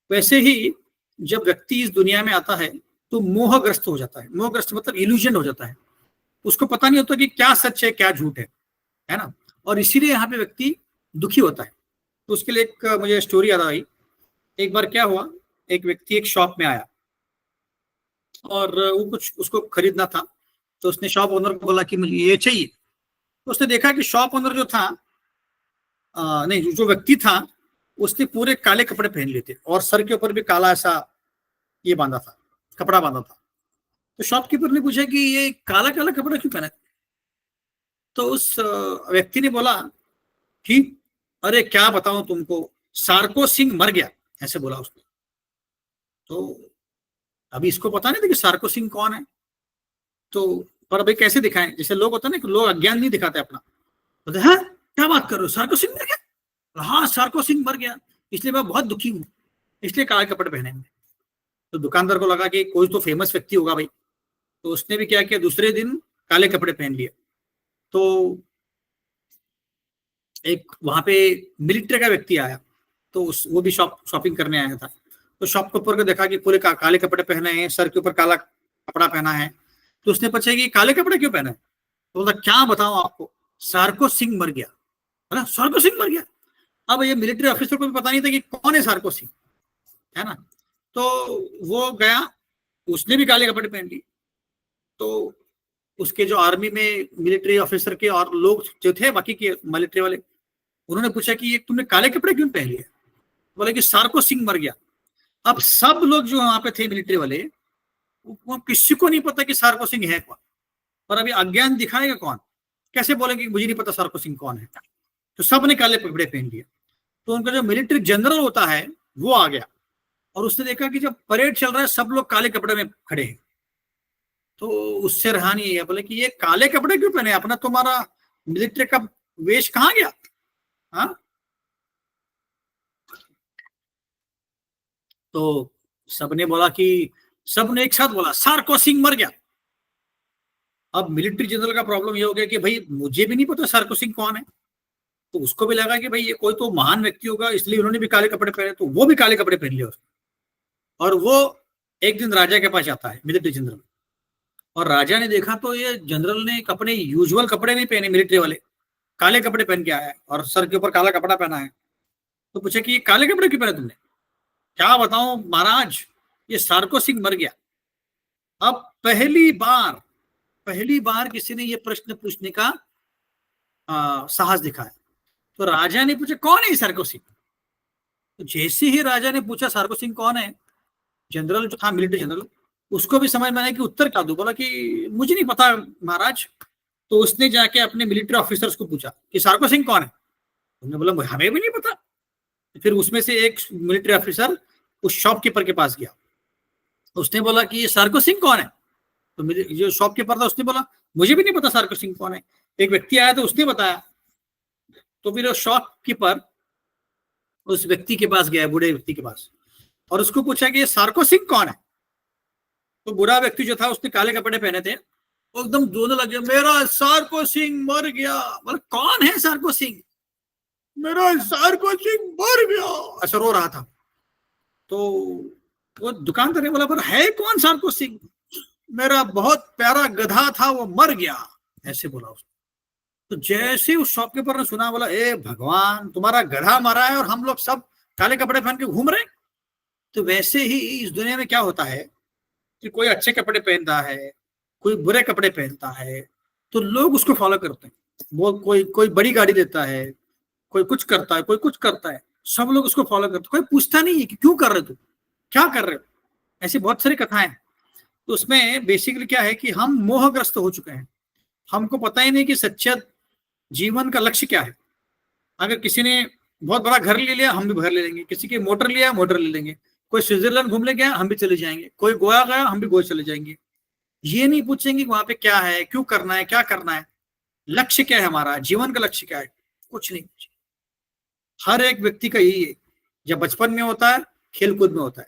वैसे ही जब व्यक्ति इस दुनिया में आता है तो मोहग्रस्त हो जाता है, मोहग्रस्त मतलब इल्यूजन हो जाता है, उसको पता नहीं होता कि क्या सच है क्या झूठ है ना, और इसीलिए यहाँ पे व्यक्ति दुखी होता है। तो उसके लिए एक मुझे स्टोरी याद आई। एक बार क्या हुआ, एक व्यक्ति एक शॉप में आया और वो कुछ उसको खरीदना था, तो उसने शॉप ओनर को बोला कि मुझे ये चाहिए। तो उसने देखा कि शॉप ओनर जो था, नहीं जो व्यक्ति था, उसने पूरे काले कपड़े पहन लिए थे और सर के ऊपर भी काला ऐसा ये बांधा था, कपड़ा बांधा था। तो शॉपकीपर ने पूछा कि ये काला काला कपड़ा क्यों पहना। तो उस व्यक्ति ने बोला कि अरे क्या बताऊं तुमको, सार्को सिंह मर गया, ऐसे बोला उसने। तो अभी इसको पता नहीं था कि सार्को सिंह कौन है। तो पर अभी कैसे दिखाएं, जैसे लोग होता है ना कि लोग अज्ञान नहीं दिखाते अपना, बोलते हैं क्या बात कर रहे हो, सार्को सिंह मर गया। हाँ सार्को सिंह मर गया, इसलिए मैं बहुत दुखी हूँ, इसलिए काले कपड़े पहने। तो दुकानदार को लगा कि कोई तो फेमस व्यक्ति होगा भाई, तो उसने भी क्या किया, दूसरे दिन काले कपड़े पहन लिए। तो एक वहां पे मिलिट्री का व्यक्ति आया, तो वो भी शॉपिंग करने आया था। तो शॉप के ऊपर को देखा कि पूरे काले कपड़े पहने हैं, सर के ऊपर काला कपड़ा पहना है। तो उसने पूछा कि काले कपड़े क्यों पहने। तो बोला क्या बताऊं आपको, सार्को सिंह मर गया। है ना, सार्को सिंह मर गया। अब ये मिलिट्री ऑफिसर को भी पता नहीं था कि कौन है सार्को सिंह, है ना। तो वो गया, उसने भी काले कपड़े पहन लिए। तो उसके जो आर्मी में मिलिट्री ऑफिसर के और लोग जो थे बाकी के मिलिट्री वाले, उन्होंने पूछा कि ये तुमने काले कपड़े क्यों पहन लिए। बोले कि सार्को सिंह मर गया। अब सब लोग जो वहां पे थे मिलिट्री वाले, वो किसी को नहीं पता कि सार्को सिंह है कौन। और अभी अज्ञान दिखाएगा कौन, कैसे बोलेंगे मुझे नहीं पता सार्को सिंह कौन है। तो सब ने काले कपड़े पहन लिए। तो उनका जो मिलिट्री जनरल होता है वो आ गया, और उसने देखा कि जब परेड चल रहा है सब लोग काले कपड़े में खड़े हैं। तो उससे रहा नहीं है, बोले कि ये काले कपड़े क्यों पहने, अपना तुम्हारा मिलिट्री का वेश कहाँ गया। हाँ, तो सबने बोला कि, सबने एक साथ बोला सार्को सिंह मर गया। अब मिलिट्री जनरल का प्रॉब्लम ये हो गया कि भाई मुझे भी नहीं पता सार्को सिंह कौन है। तो उसको भी लगा कि भाई ये कोई तो महान व्यक्ति होगा, इसलिए उन्होंने भी काले कपड़े पहने, तो वो भी काले कपड़े पहन लिए उसने। और वो एक दिन राजा के पास जाता है, मिलिट्री जनरल। और राजा ने देखा तो ये जनरल ने अपने यूजुअल कपड़े नहीं पहने, मिलिट्री वाले काले कपड़े पहन के आया है और सर के ऊपर काला कपड़ा पहना है। तो पूछा कि ये काले कपड़े क्यों पहने तुमने। क्या बताऊं महाराज, ये सार्को सिंह मर गया। अब पहली बार किसी ने ये प्रश्न पूछने का साहस दिखाया। तो राजा ने पूछा कौन है ये सार्को सिंह। तो जैसे ही राजा ने पूछा सार्को सिंह कौन है, जनरल जो था मिलिट्री जनरल, उसको भी समझ में आया कि उत्तर क्या दूं। बोला कि मुझे नहीं पता महाराज। तो उसने जाके अपने मिलिट्री ऑफिसर्स को पूछा कि सार्को सिंह कौन है। उन्होंने बोला हमें भी नहीं पता। फिर उसमें से एक मिलिट्री ऑफिसर उस शॉपकीपर के पास गया, उसने बोला कि ये सार्को सिंह कौन है। तो मेरे जो शॉपकीपर था उसने बोला मुझे भी नहीं पता सार्को सिंह कौन है। एक व्यक्ति आया तो उसने बताया। तो फिर शॉपकीपर उस व्यक्ति के पास गया, बूढ़े व्यक्ति के पास, और उसको पूछा कि ये सार्को सिंह कौन है। तो बूढ़ा व्यक्ति जो था उसने काले कपड़े पहने थे, वो एकदम दोनों लगे, मेरा सार्को सिंह मर गया। बोले कौन है सार्को सिंह, मेरा सार्को सिंह मर गया, ऐसा रो रहा था। तो वो दुकानदार ने बोला पर है कौन सार्को सिंह, मेरा बहुत प्यारा गधा था वो मर गया, ऐसे बोला उसने। तो जैसे उस शॉपकीपर ने सुना, बोला ए भगवान, तुम्हारा गधा मरा है और हम लोग सब काले कपड़े पहन के घूम रहे। तो वैसे ही इस दुनिया में क्या होता है कि कोई अच्छे कपड़े पहनता है, कोई बुरे कपड़े पहनता है, तो लोग उसको फॉलो करते हैं। वो कोई कोई बड़ी गाड़ी लेता है, कोई कुछ करता है, कोई कुछ करता है, सब लोग उसको फॉलो करते हैं। कोई पूछता नहीं है कि क्यों कर रहे हो, क्या कर रहे हो। ऐसी बहुत सारी कथाएं। तो उसमें बेसिकली क्या है कि हम मोहग्रस्त हो चुके हैं, हमको पता ही नहीं कि सच्चा जीवन का लक्ष्य क्या है। अगर किसी ने बहुत बड़ा घर ले लिया, हम भी घर ले लेंगे। किसी की मोटर लिया, मोटर ले लेंगे। कोई स्विट्जरलैंड घूमने गया, हम भी चले जाएंगे। कोई गोवा गया, हम भी गोवा चले जाएंगे। ये नहीं पूछेंगे वहां पे क्या है, क्यों करना है, क्या करना है, लक्ष्य क्या है, हमारा जीवन का लक्ष्य क्या है, कुछ नहीं पूछे। हर एक व्यक्ति का यही है, जब बचपन में होता है खेल कूद में होता है,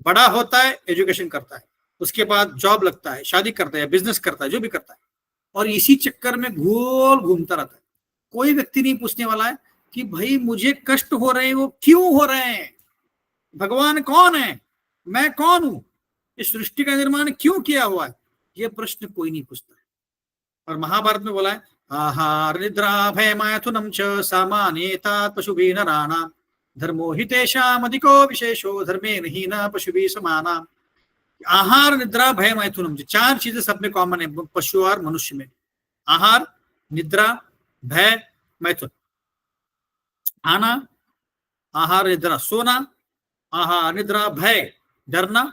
बड़ा होता है एजुकेशन करता है, उसके बाद जॉब लगता है, शादी करता है, बिजनेस करता है, जो भी करता है, और इसी चक्कर में गोल घूमता रहता है। कोई व्यक्ति नहीं पूछने वाला है कि भाई मुझे कष्ट हो रहे हैं, वो क्यों हो रहे हैं, भगवान कौन है, मैं कौन हूं, इस सृष्टि का निर्माण क्यों किया हुआ है। ये प्रश्न कोई नहीं पूछता है। और महाभारत में बोला है आहार निद्रा भय मैथुनम च सामान्येतात पशुभिः नराणां धर्मो हि तेषाम् अधिको विशेषो धर्मे नहीं न पशुभिः समानाम्। आहार निद्रा भय मैथुनम, चार चीजें सब में कॉमन है पशु और मनुष्य में। आहार, निद्रा, भय, मैथुन। आना, आहार निद्रा सोना, आहार निद्रा भय डरना,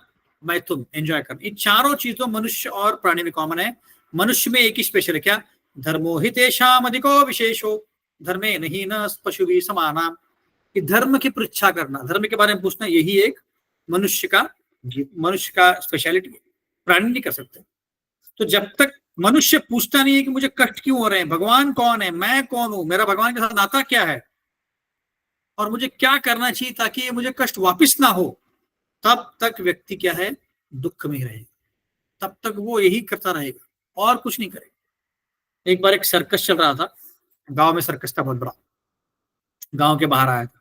मैथुन एंजॉय करना। ये चारों चीजों मनुष्य और प्राणी में कॉमन है। मनुष्य में एक ही स्पेशल है, क्या, धर्मो हि तेषाम् अधिको विशेषो धर्मे नहीं न पशुभिः समानाम्। कि धर्म की परीक्षा करना, धर्म के बारे में पूछना, यही एक मनुष्य का स्पेशलिटी है, प्राणी नहीं कर सकते। तो जब तक मनुष्य पूछता नहीं है कि मुझे कष्ट क्यों हो रहे हैं, भगवान कौन है, मैं कौन हूं, मेरा भगवान के साथ नाता क्या है, और मुझे क्या करना चाहिए ताकि ये मुझे कष्ट वापिस ना हो, तब तक व्यक्ति क्या है, दुख में ही रहेगा। तब तक वो यही करता रहेगा और कुछ नहीं करेगा। एक बार एक सर्कस चल रहा था गांव में, सर्कस था बहुत बड़ा, गांव के बाहर आया था।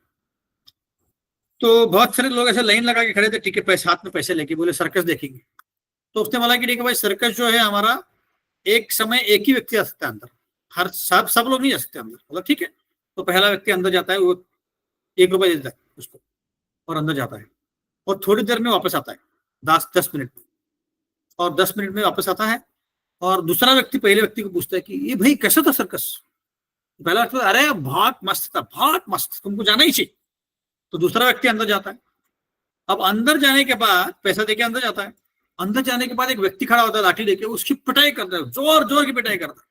तो बहुत सारे लोग ऐसे लाइन लगा के खड़े थे, ठीक है, पैसे हाथ में पैसे लेके, बोले सर्कस देखेंगे। तो उसने बोला कि ठीक है भाई, सर्कस जो है हमारा एक समय एक ही व्यक्ति आ सकता है अंदर, हर सब लोग नहीं जा सकते अंदर, मतलब ठीक है। तो पहला व्यक्ति अंदर जाता है, वो 1 रुपए देता है उसको और अंदर जाता है, और थोड़ी देर में वापस आता है, 10 मिनट में, और 10 मिनट में वापस आता है। और दूसरा व्यक्ति पहले व्यक्ति को पूछता है कि ये भाई कैसा था सर्कस। पहला व्यक्ति, अरे बहुत मस्त था, बहुत मस्त, तुमको जाना ही चाहिए। तो दूसरा व्यक्ति अंदर जाता है। अब अंदर जाने के बाद पैसा देके अंदर जाता है। अंदर जाने के बाद एक व्यक्ति खड़ा होता है लाठी लेके, उसकी पिटाई करता है, जोर जोर की पिटाई करता है।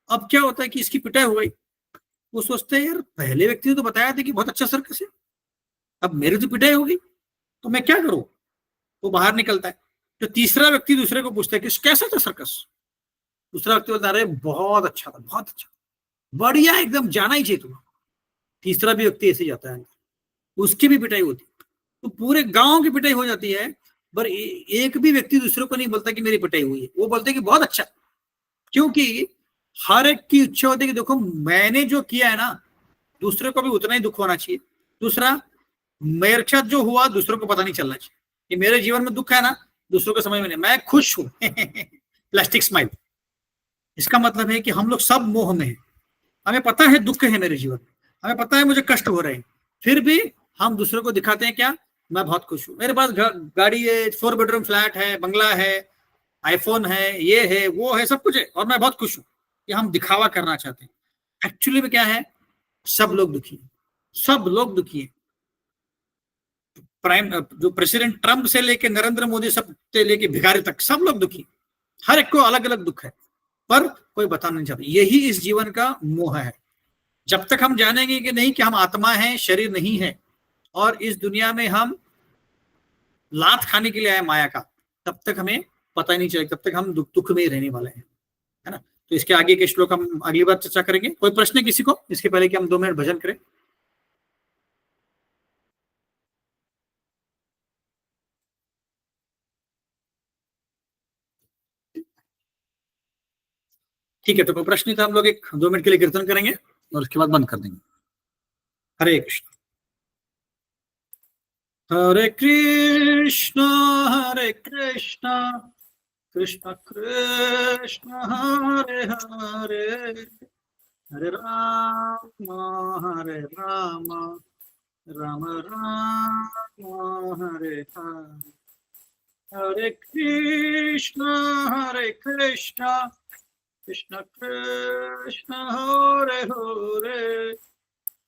अब क्या होता है कि इसकी पिटाई हो गई, वो सोचते हैं यार पहले व्यक्ति ने तो बताया था कि बहुत अच्छा सर्कस है, अब मेरी तो पिटाई होगी, तो मैं क्या करूं। वो बाहर निकलता है। तो तीसरा व्यक्ति दूसरे को पूछता है कि कैसा था सर्कस। दूसरा व्यक्ति बोलता है अरे बहुत अच्छा था, बहुत अच्छा, बढ़िया, एकदम जाना ही चाहिए तुम्हें। तीसरा भी व्यक्ति ऐसे जाता है, उसकी भी पिटाई होती है। तो पूरे गांव की पिटाई हो जाती है, पर एक भी व्यक्ति दूसरे को नहीं बोलता कि मेरी पिटाई हुई है, वो बोलते कि बहुत अच्छा। क्योंकि हर एक की इच्छा होती है कि देखो मैंने जो किया है ना, दूसरे को भी उतना ही दुख होना चाहिए। दूसरा, मेरे साथ जो हुआ दूसरों को पता नहीं चलना चाहिए कि मेरे जीवन में दुख है ना, दूसरों को समझ में नहीं, मैं खुश हूं। Plastic smile. इसका मतलब है कि हम लोग सब मोह में हैं। हमें पता है दुख है मेरे जीवन में, हमें पता है मुझे कष्ट हो रहे हैं, फिर भी हम दूसरों को दिखाते हैं क्या, मैं बहुत खुश हूं, मेरे पास गाड़ी है, 4 बेडरूम फ्लैट है, बंगला है, आईफोन है, ये है, वो है, सब कुछ है, और मैं बहुत खुश हूं। ये हम दिखावा करना चाहते हैं। एक्चुअली में क्या है, सब लोग दुखी हैं, सब लोग दुखी हैं। प्राइम जो प्रेसिडेंट ट्रंप से लेके नरेंद्र मोदी, सब से लेके भिखारी तक, सब लोग दुखी। हर एक को अलग अलग दुख है, पर कोई बताना नहीं चाहता। यही इस जीवन का मोह है। जब तक हम जानेंगे कि नहीं कि हम आत्मा हैं, शरीर नहीं है, और इस दुनिया में हम लात खाने के लिए आए माया का, तब तक हमें पता ही नहीं चलेगा, तब तक हम दुख दुख में ही रहने वाले हैं, है ना। तो इसके आगे के श्लोक हम अगली बार चर्चा करेंगे। कोई प्रश्न किसी को, इसके पहले कि हम 2 मिनट भजन करें। ठीक है, तो कोई प्रश्न नहीं था, हम लोग एक 2 मिनट के लिए कीर्तन करेंगे और उसके बाद बंद कर देंगे। हरे कृष्ण। हरे कृष्ण, हरे कृष्ण, कृष्ण कृष्ण, हरे हरे, हरे राम, हरे राम, राम राम, हरे हरे, हरे कृष्ण, हरे कृष्ण, कृष्ण कृष्ण, हरे हरे,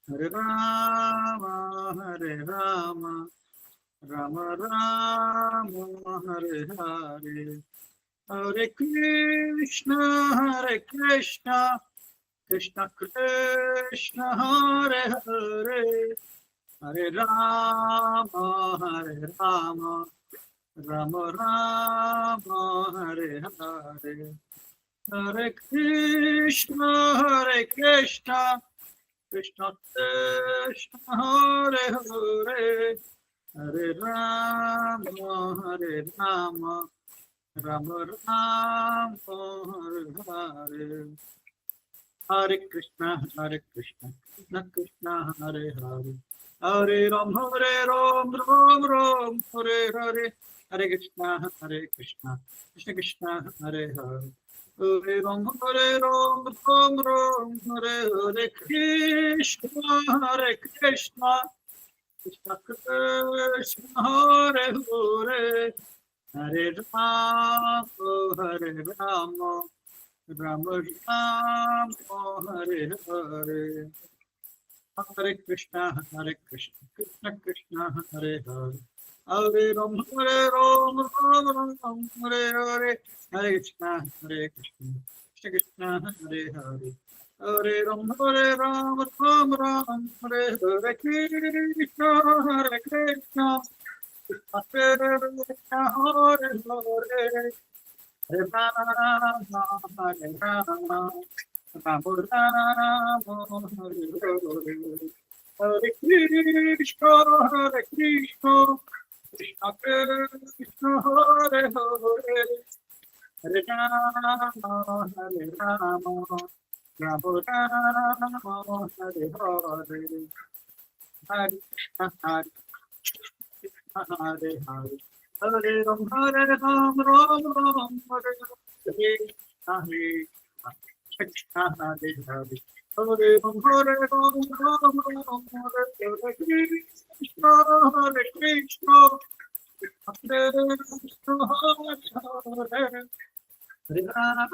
हरे राम, हरे राम, राम राम, हरे हरे, हरे कृष्ण, हरे कृष्ण, कृष्ण कृष्ण, हरे हरे, हरे राम, हरे राम, राम राम, हरे हरे, हरे कृष्ण, हरे कृष्ण, कृष्ण कृष्ण, हरे हरे, हरे राम, हरे राम, राम राम, हरे हरे, हरे कृष्ण, कृष्ण कृष्ण, हरे हरे, हरे राम, राम राम, हरे हरे, हरे कृष्ण, कृष्ण कृष्ण, हरे हरे, हरे राम, राम राम, हरे हरे, हरे कृष्ण, कृष्ण कृष्ण, हरे हरे, हरे राम, हरे राम, राम राम, हरे हरे, हरे कृष्णा, कृष्ण कृष्ण, हरे हरे, हरे राम, राम राम, हरे हरे, हरे कृष्णा, कृष्ण कृष्ण, हरे हरे, हरे राम, राम राम, हरे हरे, कृष्ण, कृष्ण, कृष्ण कृष्ण, हरे हरे, हरे राम, हरे राम, राम राम, हरे हरे, हरे कृष्ण, कृष्ण कृष्ण, हरे हरे, हरे राम, राम राम, हरे हरे, हरे कृष्ण, हरे हरे, हरे राम, राम राम, हरे हरे, हरे कृष्ण हरे हरे हरे राम हरे Ram Ram Ram Hare Hare Krishna Hare Krishna Hare Krishna Hare Hare Hare Ram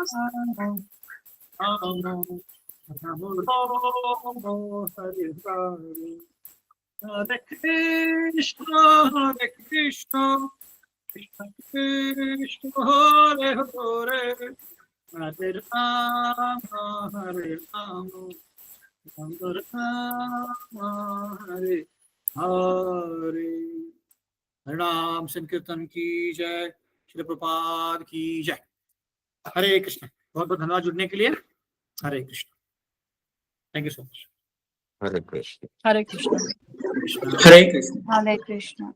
Ram Ram Hare Hare Hare Krishna, Hare Krishna, Krishna Krishna, Hare Hare, Hare Rama, Hare Rama, Rama Rama, Hare Hare. हरिनाम संकीर्तन की जय, श्री प्रपाद की जय. हरे कृष्ण. बहुत बहुत धन्यवाद जुड़ने के लिए. Hare Krishna. Thank you so much. Hare Krishna. Hare Krishna. Krishna Hare Krishna. Hare Krishna.